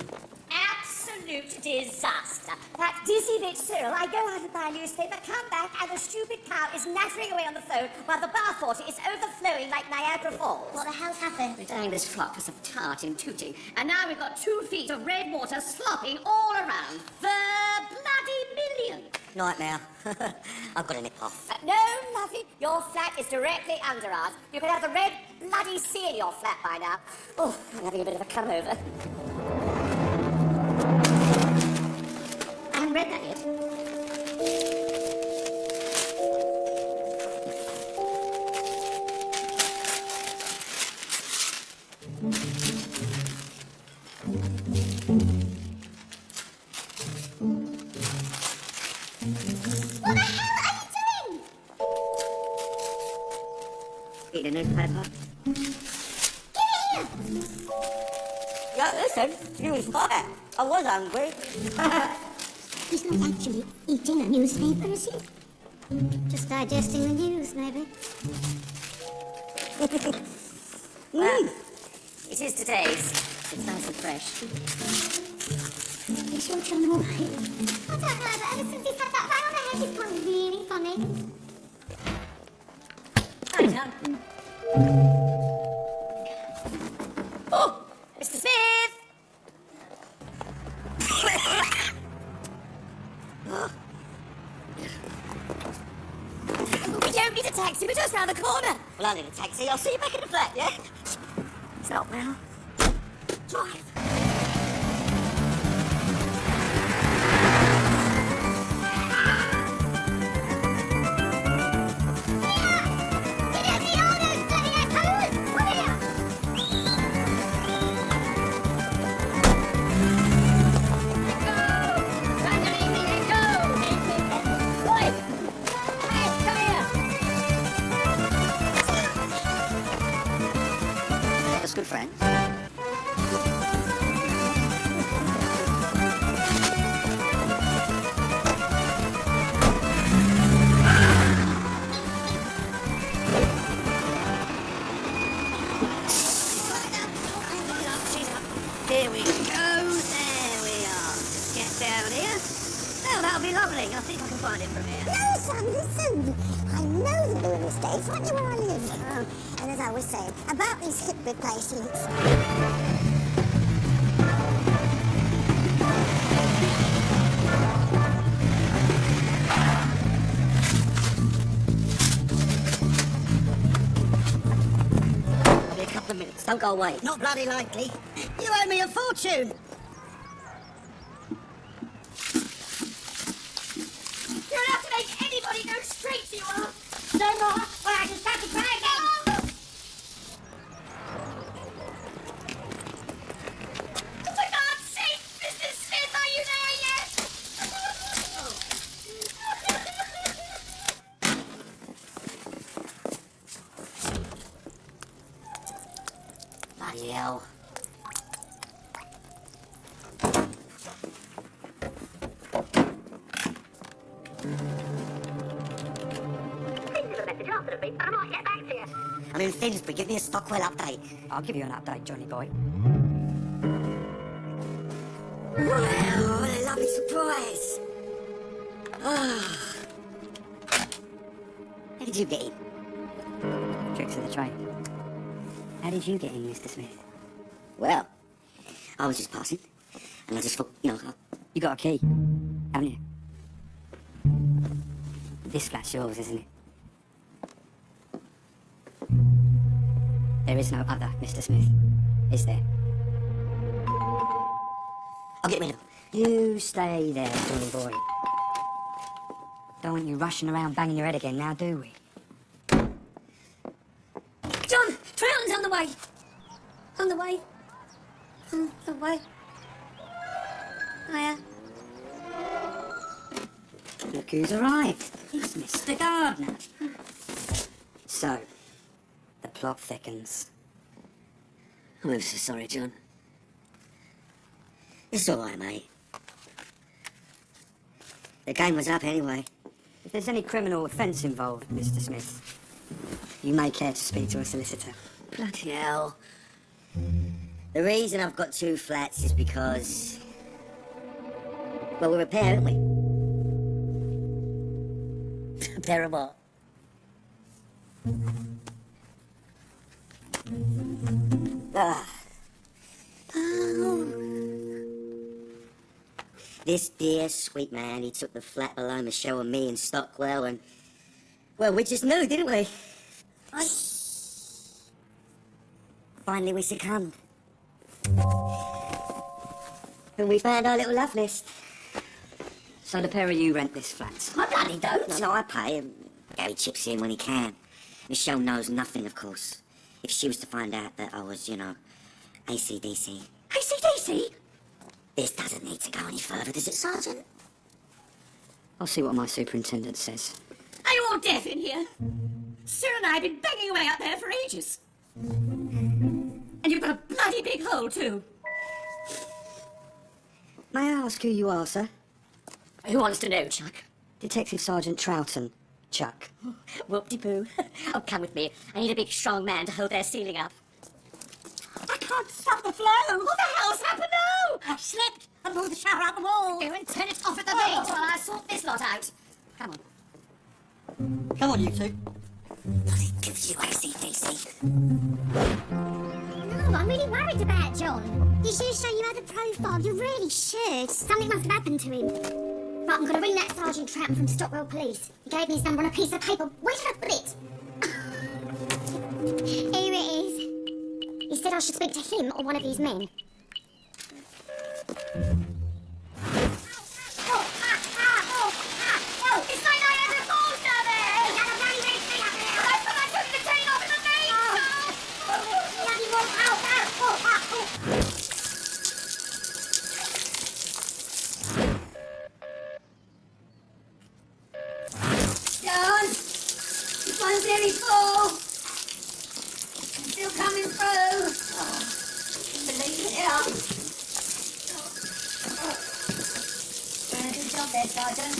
Speaker 4: Absolute disaster. That dizzy bitch Cyril, I go out and buy a newspaper, come back, and the stupid cow is nattering away on the phone while the bathwater is overflowing like Niagara Falls.
Speaker 2: What the hell's happened?
Speaker 4: We're tying this flop for some tart in Tooting, and now we've got 2 feet of red water slopping all around. The bloody million.
Speaker 3: Nightmare. I've got a nip off.
Speaker 4: No, lovey, your flat is directly under ours. You could have the red bloody sea in your flat by now. Oh, I'm having a bit of a come over. I haven't read that yet.
Speaker 2: What the hell are you doing?
Speaker 3: Eat a newspaper.
Speaker 2: Get here!
Speaker 3: Yeah, listen, you was right. I was hungry.
Speaker 2: He's not actually eating a newspaper, is he? Just digesting the news, maybe.
Speaker 3: It is today's. It's nice and fresh.
Speaker 2: Is your John all right? I don't know, but ever since he's had that bang on the head, he's gone really funny.
Speaker 3: Hi, John.
Speaker 4: Oh, Mr. Smith! We don't need a taxi, we're just round the corner.
Speaker 3: Well, I need a taxi. I'll see you back in the flat, yeah?
Speaker 4: Stop now.
Speaker 3: Drive.
Speaker 2: Get out the orders, bloody echoes! What are you?
Speaker 3: us good friends. Here we go. There we are. Get down here. Oh, that'll be lovely. I think I can find it from here.
Speaker 2: No, son, listen. I know the Lewin Estates, right near where I live. And as I was saying, about these hip replacements.
Speaker 3: I'll be a couple of minutes. Don't go away.
Speaker 1: Not bloody likely. You owe me a fortune.
Speaker 4: You don't have to make anybody go straight to you are.
Speaker 1: No more, or I can start to cry again.
Speaker 4: For God's sake, Mr. Smith, are you there yet?
Speaker 3: Bloody hell. I'm in Finsbury. Give me a Stockwell update.
Speaker 6: I'll give you an update, Johnny boy.
Speaker 3: Wow, what a lovely surprise. Ah. How did you get in?
Speaker 6: Tricks of the trade. How did you get in, Mr. Smith?
Speaker 3: Well, I was just passing, and I just thought, you know,
Speaker 6: You got a key, haven't you? This flat's yours, isn't it? There is no other Mr. Smith, is there?
Speaker 3: I'll get rid of him.
Speaker 6: You stay there, Johnny boy. Don't want you rushing around banging your head again now, do we?
Speaker 3: John, Trouton's on the way. On the way. On the way. Hiya.
Speaker 6: Look who's arrived. It's Mr. Gardner. So, the plot thickens.
Speaker 3: I'm ever so sorry, John. It's all right, mate. The game was up anyway.
Speaker 6: If there's any criminal offence involved, Mr. Smith, you may care to speak to a solicitor.
Speaker 3: Bloody hell. The reason I've got 2 flats is because... well, we're a pair, aren't we? A pair of what? Ah. Oh. This dear sweet man, he took the flat below Michelle and me in Stockwell, and... well, we just knew, didn't we? Finally we succumbed. And we found our little love nest.
Speaker 6: So the pair of you rent this flat?
Speaker 3: I bloody don't. No, I pay, and Gary chips in when he can. Michelle knows nothing, of course. If she was to find out that I was, you know, AC/DC.
Speaker 4: AC/DC?
Speaker 3: This doesn't need to go any further, does it, Sergeant?
Speaker 6: I'll see what my superintendent says.
Speaker 4: Are you all deaf in here? Sue and I have been banging away out there for ages. And you've got a bloody big hole, too.
Speaker 6: May I ask who you are, sir?
Speaker 4: Who wants to know, Chuck?
Speaker 6: Detective Sergeant Trouton, Chuck.
Speaker 4: Whoop-de-poo. Oh, come with me. I need a big, strong man to hold their ceiling up. I can't stop the flow. What the hell's happened now? I slipped and blew the shower out the wall. Go and turn it off at the mains while I sort this lot out. Come on.
Speaker 1: Come on, you two.
Speaker 3: Bloody gives you AC/DC.
Speaker 2: No, I'm really worried about John. You should show you had a profile. You really should. Something must have happened to him. Right, I'm going to ring that Sergeant Trouton from Stockwell Police. He gave me his number on a piece of paper. Where did I put it? Here it is. He said I should speak to him or one of these men.
Speaker 4: It's my Niagara Falls down there. I put my foot in the train off in the main.
Speaker 3: John! This one's nearly full. Still coming through. Sergeant.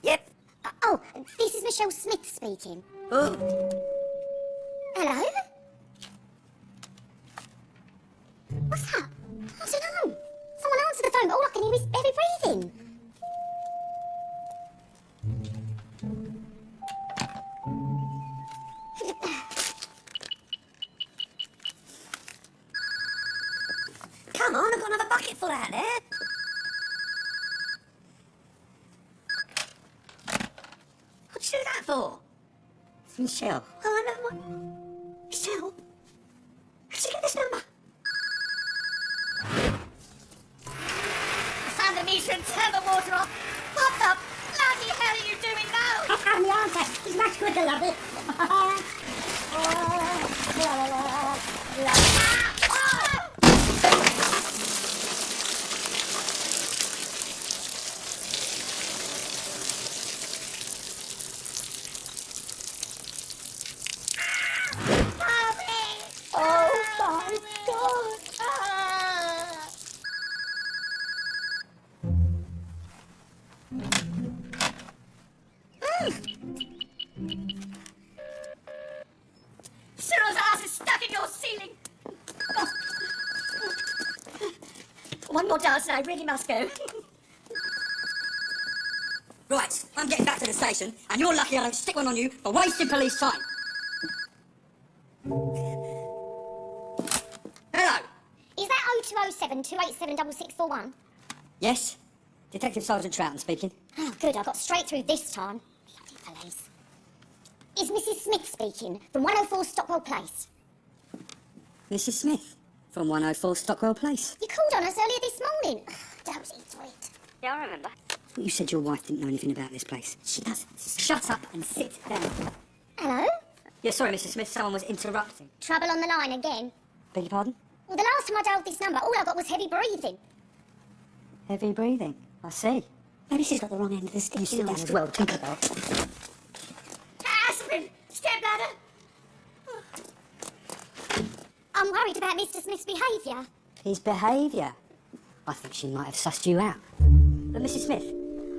Speaker 3: Yep.
Speaker 2: Oh, this is Michelle Smith speaking.
Speaker 3: Oh,
Speaker 2: Hello? What's that? I don't know. Someone answered the phone, but all I can hear is heavy breathing.
Speaker 3: come on, I've got another bucket full out there. What'd you do that for? It's Michelle. Oh, I know what. Michelle? How'd you get this number?
Speaker 4: I found the meter and turned the water off. What the bloody hell are you doing now?
Speaker 2: I found the answer. It's much quicker, lovely.
Speaker 4: Oh my God! Cyril's ass is stuck in your ceiling. One more dance and I really must go.
Speaker 3: Right, I'm getting back to the station, and you're lucky I don't stick one on you for wasting police time. Hello.
Speaker 2: Is that 0207 287 6641?
Speaker 3: Yes? Detective Sergeant Troughton speaking.
Speaker 2: Oh, good, I got straight through this time. Bloody police. Is Mrs. Smith speaking from 104 Stockwell Place?
Speaker 3: Mrs. Smith, from 104 Stockwell Place.
Speaker 2: You called on us earlier this morning. Dozy twit.
Speaker 3: Yeah, I remember. You said your wife didn't know anything about this place. She does. Shut up and sit down.
Speaker 2: Hello?
Speaker 3: Yeah, sorry, Mrs. Smith, someone was interrupting.
Speaker 2: Trouble on the line again.
Speaker 3: Beg your pardon?
Speaker 2: Well, the last time I dialed this number, all I got was heavy breathing.
Speaker 3: Heavy breathing. I see. Maybe she's got the wrong end of the stick. Sit down as well, Tinkerbell.
Speaker 4: Aspirin! Stepladder!
Speaker 2: I'm worried about Mr. Smith's behaviour.
Speaker 3: His behaviour? I think she might have sussed you out. But, Mrs. Smith,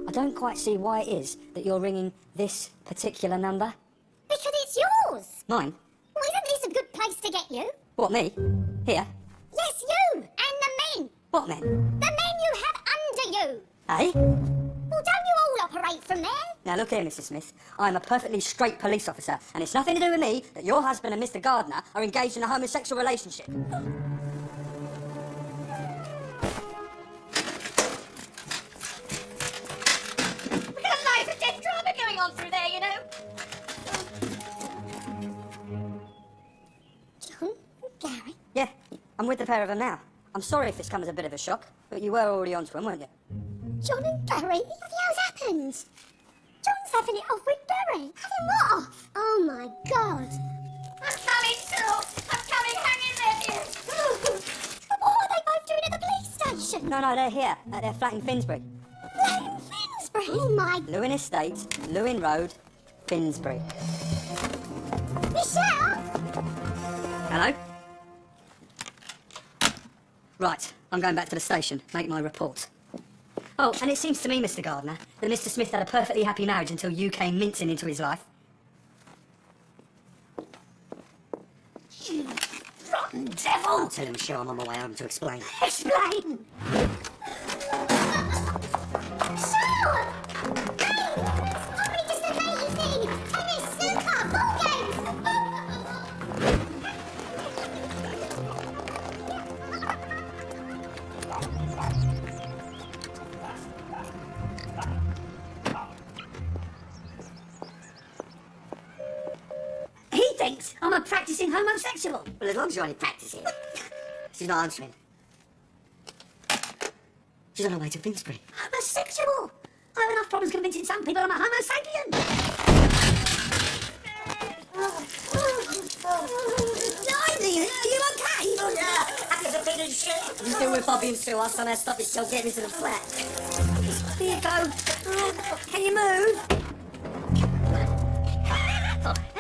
Speaker 3: I don't quite see why it is that you're ringing this particular number.
Speaker 2: Because it's yours.
Speaker 3: Mine?
Speaker 2: Well, isn't this a good place to get you?
Speaker 3: What, me? Here?
Speaker 2: Yes, you! And the men!
Speaker 3: What men?
Speaker 2: The men you have under you!
Speaker 3: Eh?
Speaker 2: Well, don't you all operate from there?
Speaker 3: Now, look here, Mrs. Smith. I'm a perfectly straight police officer, and it's nothing to do with me that your husband and Mr. Gardner are engaged in a homosexual relationship.
Speaker 4: We've got a life and death drama going on through there, you know.
Speaker 2: John? Gary?
Speaker 3: Yeah, I'm with the pair of them now. I'm sorry if this comes as a bit of a shock, but you were already onto them, weren't you?
Speaker 2: John and Gary? What the hell's happened? John's having it off with Gary. Having what off? Oh my God.
Speaker 4: I'm coming, Cyril. I'm coming. Hang in there, dear.
Speaker 2: What are they both doing at the police station?
Speaker 3: No, they're here, at their flat in Finsbury.
Speaker 2: Like Finsbury? Oh my...
Speaker 3: Lewin Estate, Lewin Road, Finsbury.
Speaker 2: Michelle?
Speaker 3: Hello? Right, I'm going back to the station, make my report. Oh, and it seems to me, Mr. Gardner, that Mr. Smith had a perfectly happy marriage until you came mincing into his life.
Speaker 4: You rotten devil.
Speaker 3: I'll tell him, Michelle, I'm on my way home to explain.
Speaker 4: Explain.
Speaker 2: Michelle! Hey! It's probably just a lady thing. Tennis, snooker, ball games.
Speaker 3: He thinks I'm a practising homosexual. Well, as long as you're only practising. She's not answering. She's on her way to Finsbury. Homosexual? I have enough problems convincing some people I'm a homo sapien. Blimey, are you okay? Oh, yeah. Happy as a pig in shit. I'm still with Bobby and Sue. I'll somehow stop this till getting into the flat. Here you go. Can you move?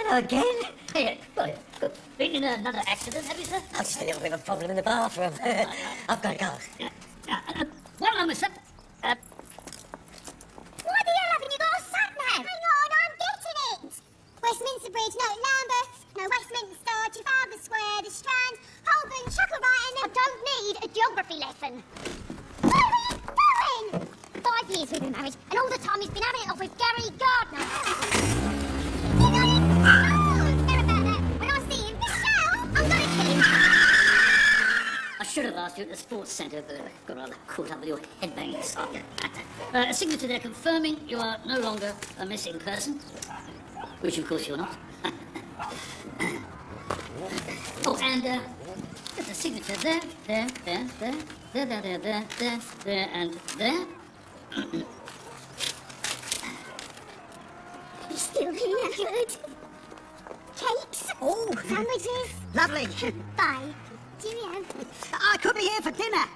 Speaker 3: Hello again.
Speaker 5: Hey, well, been in another accident, have you, sir?
Speaker 3: I've just a little bit of a problem in the bathroom. I've got to go.
Speaker 5: One moment, sir.
Speaker 2: Why the hell haven't you got a sat nav? Hang on, I'm getting it! Westminster Bridge, no, Lambeth, no, Westminster, Trafalgar Square, the Strand, Holborn, Chucklebright, and I don't need a geography lesson. Where are you going? 5 years we've been married, and all the time he's been having it off with Gary Gardner. You got it? Oh, care about that. When I see him, Michelle, I'm gonna kill him.
Speaker 5: I should have asked you at the sports centre, but I got rather caught up with your headbanging. A signature there confirming you are no longer a missing person, which of course you're not. Oh, and there's a signature there, and there.
Speaker 2: He's still here. Good. Cakes.
Speaker 3: Oh,
Speaker 2: Sandwiches.
Speaker 3: lovely.
Speaker 2: Bye. Cheerio.
Speaker 3: I could be here for dinner.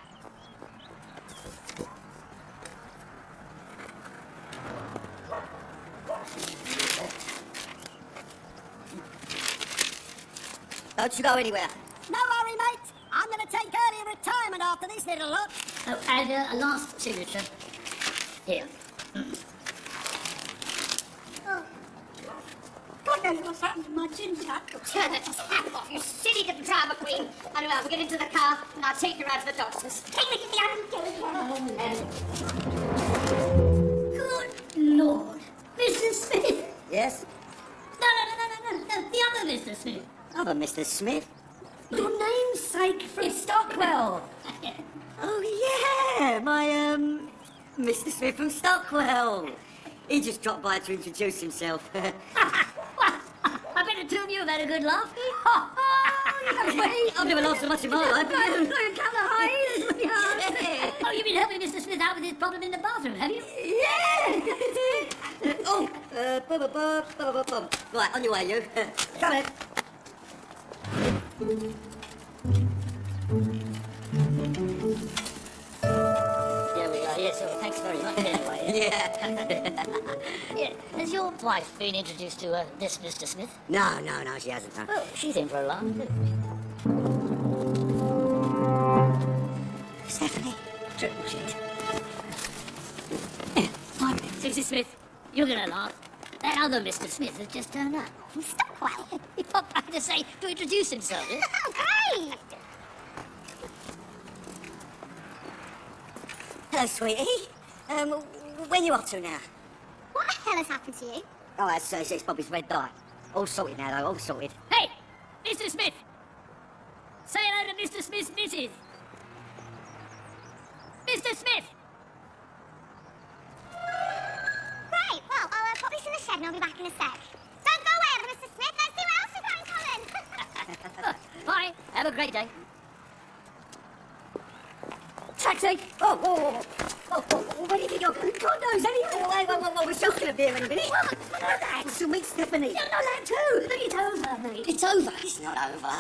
Speaker 3: Don't you go anywhere. No worry, mate. I'm going to take early retirement after this little lot.
Speaker 5: Oh, and a last signature. Here.
Speaker 3: God knows what's happened to my gin tuck.
Speaker 4: Turn that tap off, you silly little drama queen. Anyway, we'll get into the car and I'll take you round to the doctor's.
Speaker 2: Take me to the
Speaker 5: Good Lord. Mr. Smith.
Speaker 3: Yes?
Speaker 5: No, the other Mr. Smith.
Speaker 3: Other Mr. Smith.
Speaker 5: Your namesake from Stockwell.
Speaker 3: Oh, yeah, my, Mr. Smith from Stockwell. He just dropped by to introduce himself.
Speaker 5: I bet the two of you have had a good laugh.
Speaker 3: I've never laughed so much in my life.
Speaker 5: Oh, you've been helping Mr. Smith out with his problem in the bathroom, have you?
Speaker 3: Yeah! Oh, right, on your way, you. Come in.
Speaker 5: There we are. Yes, well, thanks very much anyway.
Speaker 3: Yeah.
Speaker 5: Yeah. Has your wife been introduced to this Mr. Smith?
Speaker 3: No, she hasn't. No.
Speaker 5: Oh, she's in for a laugh, too.
Speaker 3: Stephanie.
Speaker 5: Triple cheat. Hi, Mrs. Smith. You're gonna laugh. That other Mr. Smith has just turned up.
Speaker 2: From Stockwell.
Speaker 5: He popped by to say, to introduce himself, yeah?
Speaker 2: Oh, great.
Speaker 3: Hello, sweetie. Where you off to now?
Speaker 2: What the hell has happened to you?
Speaker 3: Oh, it's Bobby's red dye. All sorted now, though, all sorted.
Speaker 5: Hey, Mr. Smith. Say hello to Mr. Smith's missus. Mr. Smith.
Speaker 2: Great. Well, I'll pop this in the shed and I'll be back in a sec. Don't go away, Mr. Smith. Let's see what else we've got in common.
Speaker 5: Bye. Have a great day.
Speaker 3: Taxi! Oh, where do you think you're going? God knows, anyway. Wait, we're just going to be here in a minute. To meet Stephanie.
Speaker 5: You know that too. Look, it's over, mate.
Speaker 3: It's over. It's not over.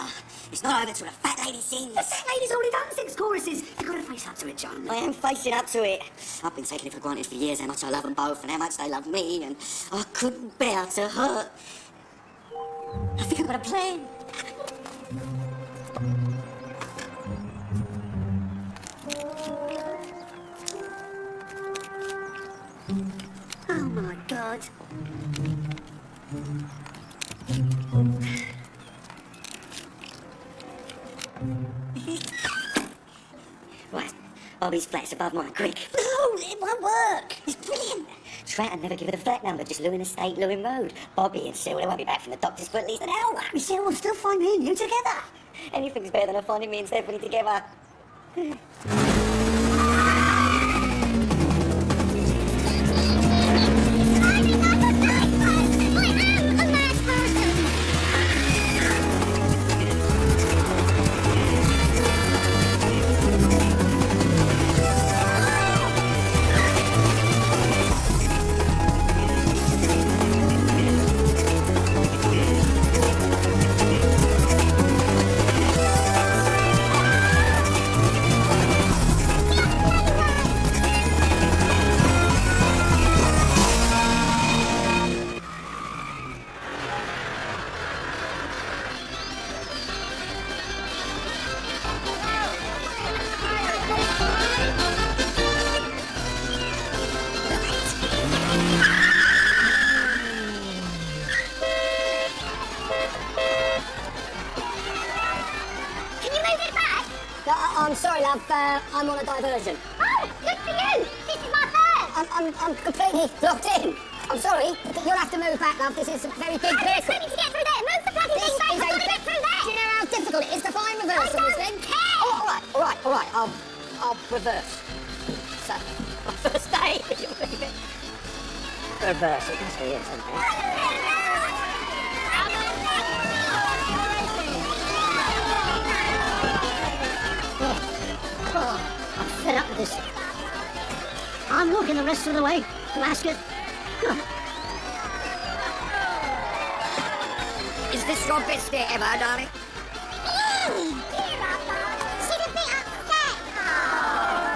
Speaker 3: It's not over till the fat lady sings. The fat lady's already done 6 choruses. You've got to face up to it, John. I am facing up to it. I've been taking it for granted for years how much I love them both and how much they love me, and I couldn't bear to hurt. I think I've got a plan. Oh my God. Right, Bobby's flat's above mine, quick. No, it won't work. It's brilliant. Stratton never give her the flat number, just Lewin Estate, Lewin Road. Bobby and Cyril won't be back from the doctor's for at least an hour. Michelle will still find me and you together. Anything's better than her finding me and Stephanie together. sorry, love. I'm on a diversion.
Speaker 2: Oh, good for you. This is my first.
Speaker 3: I'm completely locked in. I'm sorry, but you'll have to move back, love. This is a very big
Speaker 2: I'm
Speaker 3: vehicle.
Speaker 2: screaming to get through there. Move the bloody thing back. I've got to get through there.
Speaker 3: Do you know how difficult it is to find reverse
Speaker 2: I
Speaker 3: on this
Speaker 2: don't
Speaker 3: thing?
Speaker 2: care.
Speaker 3: Oh, all right. I'll reverse. So, my first day. Reverse. It must be it, isn't it?
Speaker 5: Oh, I'm fed up with this. I'm walking the rest of the way to Ascot.
Speaker 3: Is this your best day ever, darling?
Speaker 2: She's a bit upset.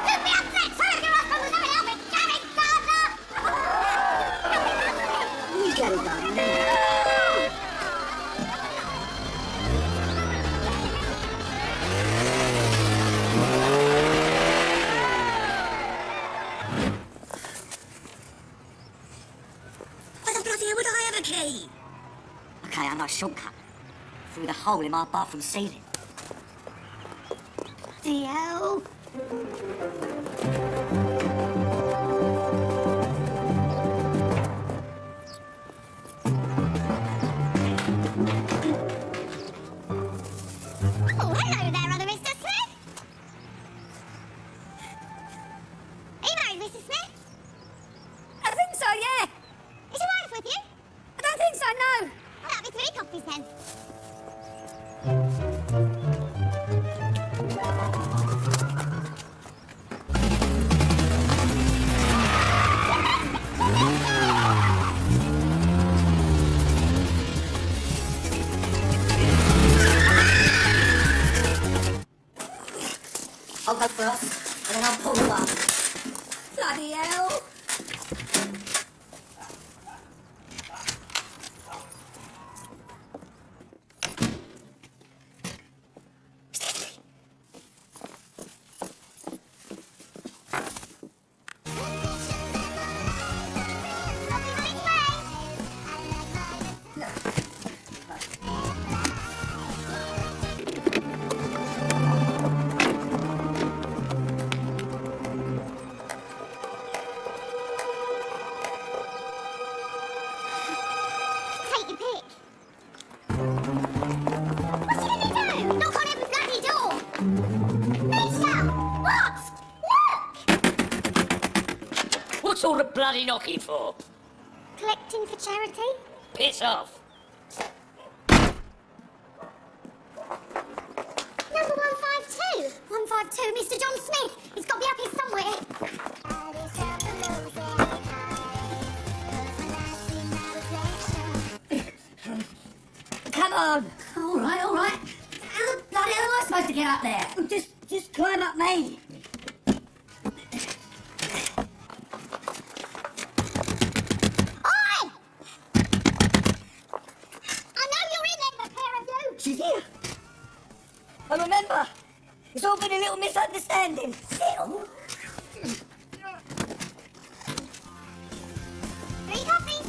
Speaker 2: Don't be upset. Sorry, your husband was having help with Gary Gardner.
Speaker 3: Who's Gary Gardner? Why the bloody hell would I have a key? Okay, I know a shortcut. Through the hole in my bathroom ceiling. Bloody hell.
Speaker 2: Oh, hello there, other Mr. Smith. Are you married, Mrs. Smith?
Speaker 3: I think so, yeah.
Speaker 2: Is your wife with you?
Speaker 3: I don't think so, no.
Speaker 2: Well, that'll be 3 coffees then.
Speaker 3: I'll go first, and then I'll pull you up. Bloody hell!
Speaker 2: Take your pick. What's he gonna do? Knock on every bloody door. Lisa! What? Look!
Speaker 5: What's all the bloody knocking for?
Speaker 2: Collecting for charity?
Speaker 5: Piss off.
Speaker 2: Number 152. 152, Mr. John Smith. He's got to be up here somewhere.
Speaker 3: Come on!
Speaker 5: All right.
Speaker 3: How the bloody hell am I supposed to get up there? Just climb up me.
Speaker 2: Oi! I know you're in there, the pair of you.
Speaker 3: She's here. And remember, it's all been a little misunderstanding. Still.
Speaker 2: 3 coffees.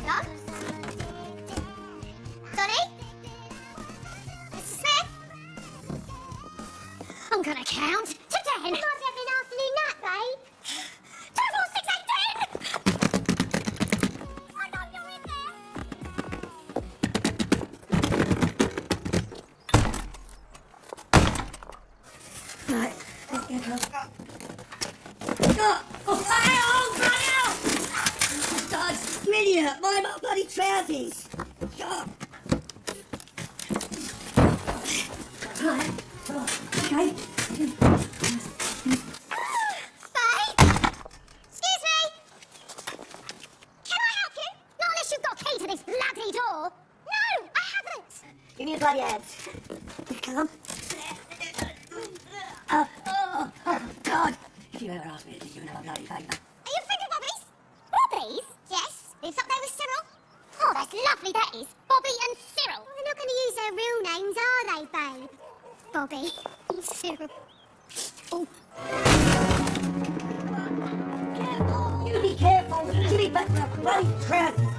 Speaker 2: John? Donnie? Mr. Smith? I'm gonna count to 10. You might be having an afternoon nap, babe. 2, 4, 6, 8, 10! I know you're in there.
Speaker 3: Right, let's get her. Bloody hell! God, you idiot! Mind my bloody trousers! God. Right, okay.
Speaker 2: Babe? Excuse me? Can I help you? Not unless you've got a key to this bloody door. No, I haven't.
Speaker 3: Give me a bloody hand. Come. Oh, God. If you ever ask me to do you another bloody favour.
Speaker 2: Are you a friend of Bobby's? Bobby's? Yes. Lives up there with Cyril. Oh, that's lovely, that is. Bobby and Cyril. Well, they're not going to use their real names, are they, babe? Bobby and Cyril. Oh.
Speaker 3: You be careful. Give me back the bloody trousers.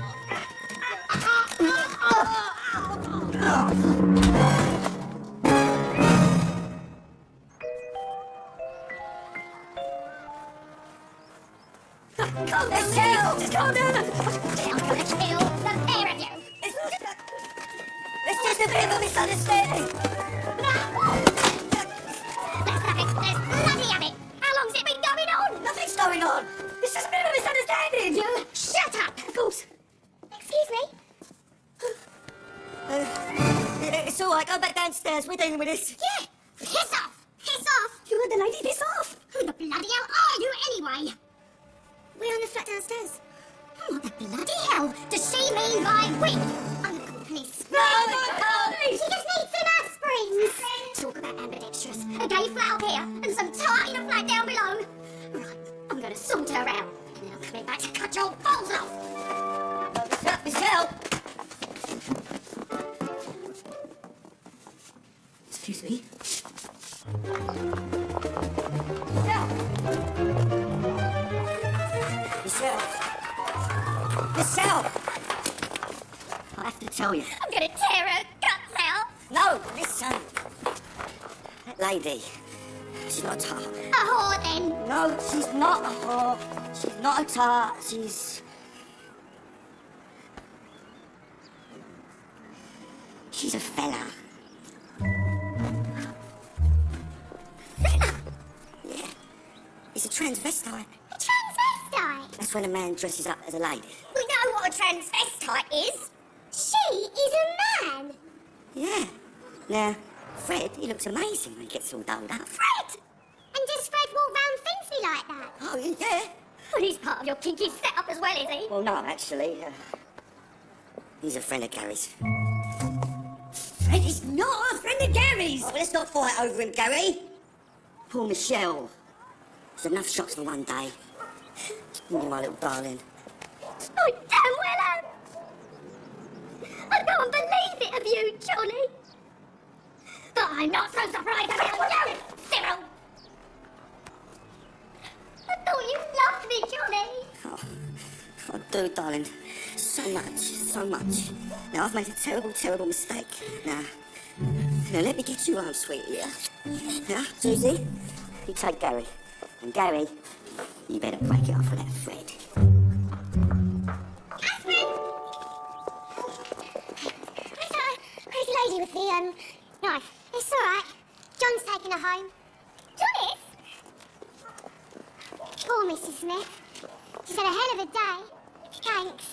Speaker 3: Calm down, Michelle! Just calm down!
Speaker 4: I'm gonna kill the pair of you.
Speaker 3: It's just a bit of a misunderstanding.
Speaker 4: Let's have it. Let's bloody have it. How long's it been going on?
Speaker 3: Nothing's going on. It's just a bit of a misunderstanding.
Speaker 4: You shut up.
Speaker 3: Of course.
Speaker 2: Excuse me?
Speaker 3: It's all right. Go back downstairs. We're dealing with this.
Speaker 2: Yeah, piss off! Piss off!
Speaker 3: You heard the lady piss off.
Speaker 2: Who the bloody hell are you anyway? We're on the flat downstairs. What the bloody hell does she mean by we? I'm gonna call the police.
Speaker 3: No, no,
Speaker 2: She just needs some aspirins. Talk about ambidextrous. A gay flat up here and some tart in a flat down below. Right, I'm gonna sort her out. And then I'm coming back to cut your balls off.
Speaker 3: Michelle! Excuse me? Michelle! Michelle! I have to tell you.
Speaker 4: I'm gonna tear her guts out.
Speaker 3: No, listen. That lady, she's not a tart.
Speaker 2: A whore then.
Speaker 3: No, she's not a whore. She's not a tart. She's a fella.
Speaker 2: Fella?
Speaker 3: Yeah. He's a transvestite.
Speaker 2: A transvestite?
Speaker 3: That's when a man dresses up as a lady.
Speaker 2: We know what a transvestite is. She is a man.
Speaker 3: Yeah. Now, Fred, he looks amazing when he gets all dolled up.
Speaker 2: Fred! And does Fred walk round Finsbury like that?
Speaker 3: Oh, yeah.
Speaker 4: Well, he's part of your kinky setup as well, is he?
Speaker 3: Well, no, actually, he's a friend of Gary's. Fred is not a friend of Gary's! Well, let's not fight over him, Gary. Poor Michelle. There's enough shots for one day. Oh, my little darling.
Speaker 2: I damn well am. I can't believe it of you, Johnny.
Speaker 4: But I'm not so surprised about you, Cyril.
Speaker 2: I thought you loved me, Johnny.
Speaker 3: Oh, I do, darling. So much, so much. Now, I've made a terrible, terrible mistake. Now, let me get you home, sweetie, yeah? Now, Susie, you take Gary. And Gary, you better break it off with that Fred.
Speaker 2: Catherine! Where's that crazy lady with the, knife? It's all right. John's taking her home. John is? Poor Mrs. Smith. She's had a hell of a day. Thanks.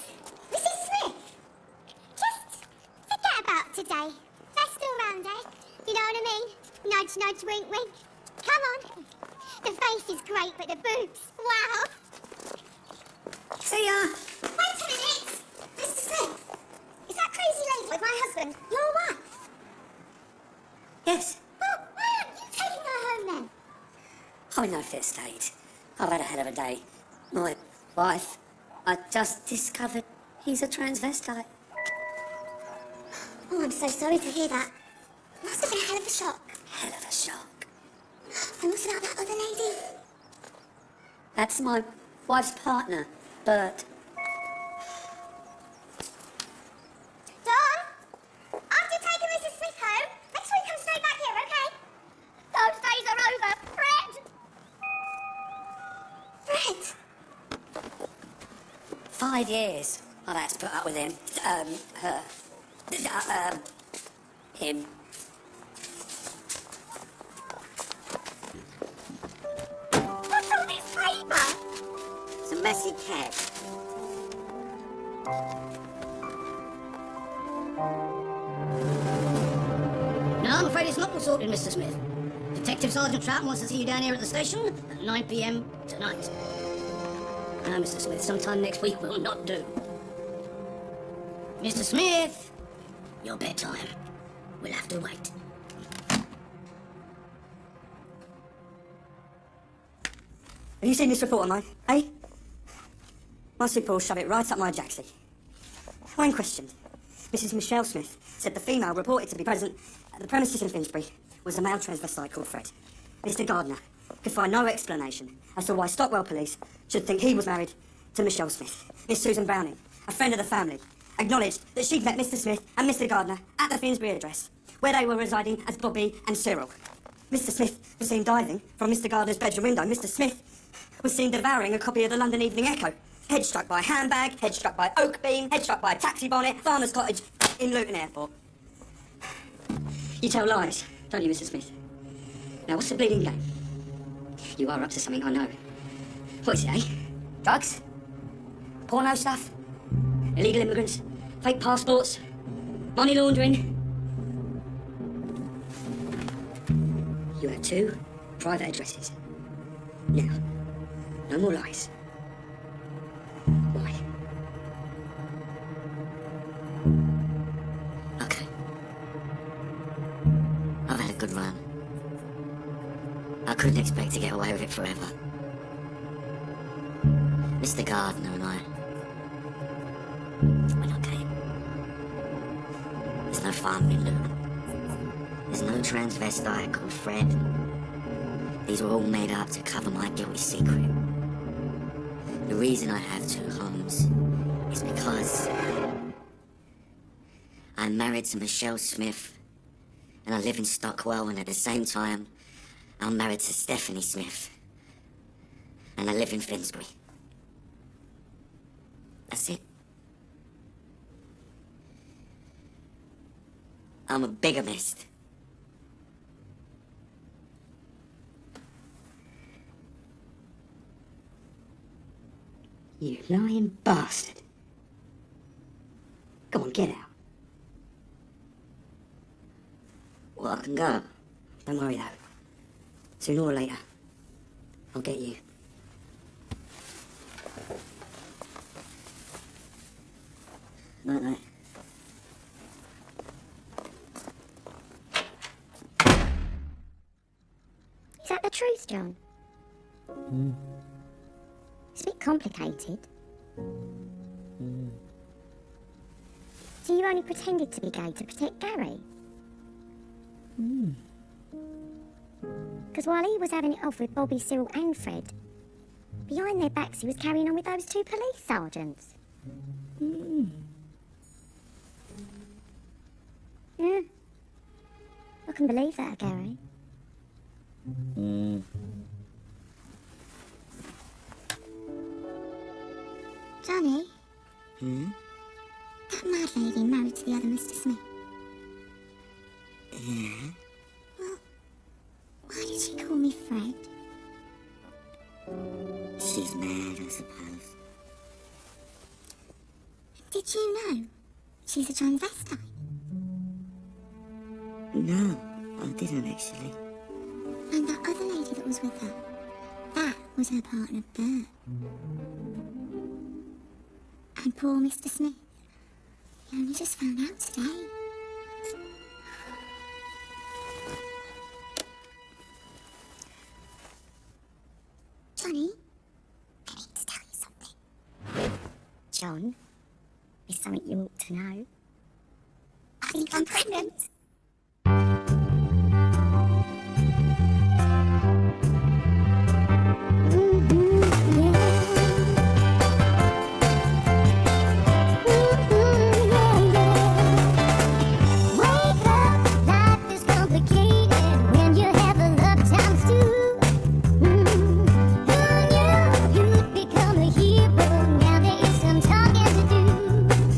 Speaker 2: Mrs. Smith, just forget about today. That's still round, eh? You know what I mean? Nudge, nudge, wink, wink. Come on. The face is great, but the boobs, wow.
Speaker 3: See ya!
Speaker 2: Wait a minute! Mr. Smith, is that crazy lady with my husband your wife?
Speaker 3: Yes.
Speaker 2: Well, why aren't you taking her home then?
Speaker 3: I'm in no fit state. I've had a hell of a day. My wife, I just discovered he's a transvestite.
Speaker 2: Oh, I'm so sorry to hear that. Must have been a hell of a shock.
Speaker 3: Hell of a shock.
Speaker 2: And what's about that other lady?
Speaker 3: That's my wife's partner, Bert.
Speaker 2: Dawn, after taking Mrs. Smith home, make sure you come straight back here, okay?
Speaker 4: Those days are over, Fred.
Speaker 2: Fred!
Speaker 3: 5 years I've had to put up with him. Her. Him.
Speaker 2: What's all this paper?
Speaker 3: It's a messy cat.
Speaker 5: No, I'm afraid it's not all sorted, Mr. Smith. Detective Sergeant Trout wants to see you down here at the station at 9 p.m. tonight. No, Mr. Smith, sometime next week will not do. Mr. Smith, your bedtime. We'll have to wait.
Speaker 6: Have you seen this report of mine, eh? My super will shove it right up my jacksie. When questioned, Mrs. Michelle Smith said the female reported to be present at the premises in Finsbury was a male transvestite called Fred. Mr. Gardner could find no explanation as to why Stockwell police should think he was married to Michelle Smith. Miss Susan Browning, a friend of the family, acknowledged that she'd met Mr. Smith and Mr. Gardner at the Finsbury address, where they were residing as Bobby and Cyril. Mr. Smith was seen diving from Mr. Gardner's bedroom window. Mr. Smith was seen devouring a copy of the London Evening Echo. Head struck by a handbag, head struck by oak beam, head struck by a taxi bonnet, farmer's cottage in Luton Airport. You tell lies, don't you, Mr. Smith? Now, what's the bleeding game? You are up to something, I know. What is it, eh? Drugs? Porno stuff? Illegal immigrants? Fake passports? Money laundering? You have 2 private addresses. Now, no more lies. Why?
Speaker 3: Okay. I've had a good run. I couldn't expect to get away with it forever. Mr. Gardner and I, we're not gay. There's no farm in Luton. There's no transvestite called Fred. These were all made up to cover my guilty secret. The reason I have 2 homes is because I'm married to Michelle Smith and I live in Stockwell, and at the same time I'm married to Stephanie Smith and I live in Finsbury. That's it. I'm a bigamist.
Speaker 6: You lying bastard. Go on, get out.
Speaker 3: Well, I can go.
Speaker 6: Don't worry, though. Sooner or later, I'll get you.
Speaker 3: Night night.
Speaker 2: Is that the truth, John? It's a bit complicated. So you only pretended to be gay to protect Gary? Because while he was having it off with Bobby, Cyril and Fred, behind their backs he was carrying on with those 2 police sergeants. Yeah. I can believe that, Gary. Johnny? That mad lady married to the other Mr. Smith?
Speaker 3: Yeah?
Speaker 2: Well, why did she call me Fred?
Speaker 3: She's mad, I suppose.
Speaker 2: Did you know she's a transvestite?
Speaker 3: No, I didn't actually.
Speaker 2: And that other lady that was with her, that was her partner, Bert. And poor Mr. Smith, he only just found out today. Johnny, I need to tell you something. John, there's something you ought to know. I think I'm pregnant.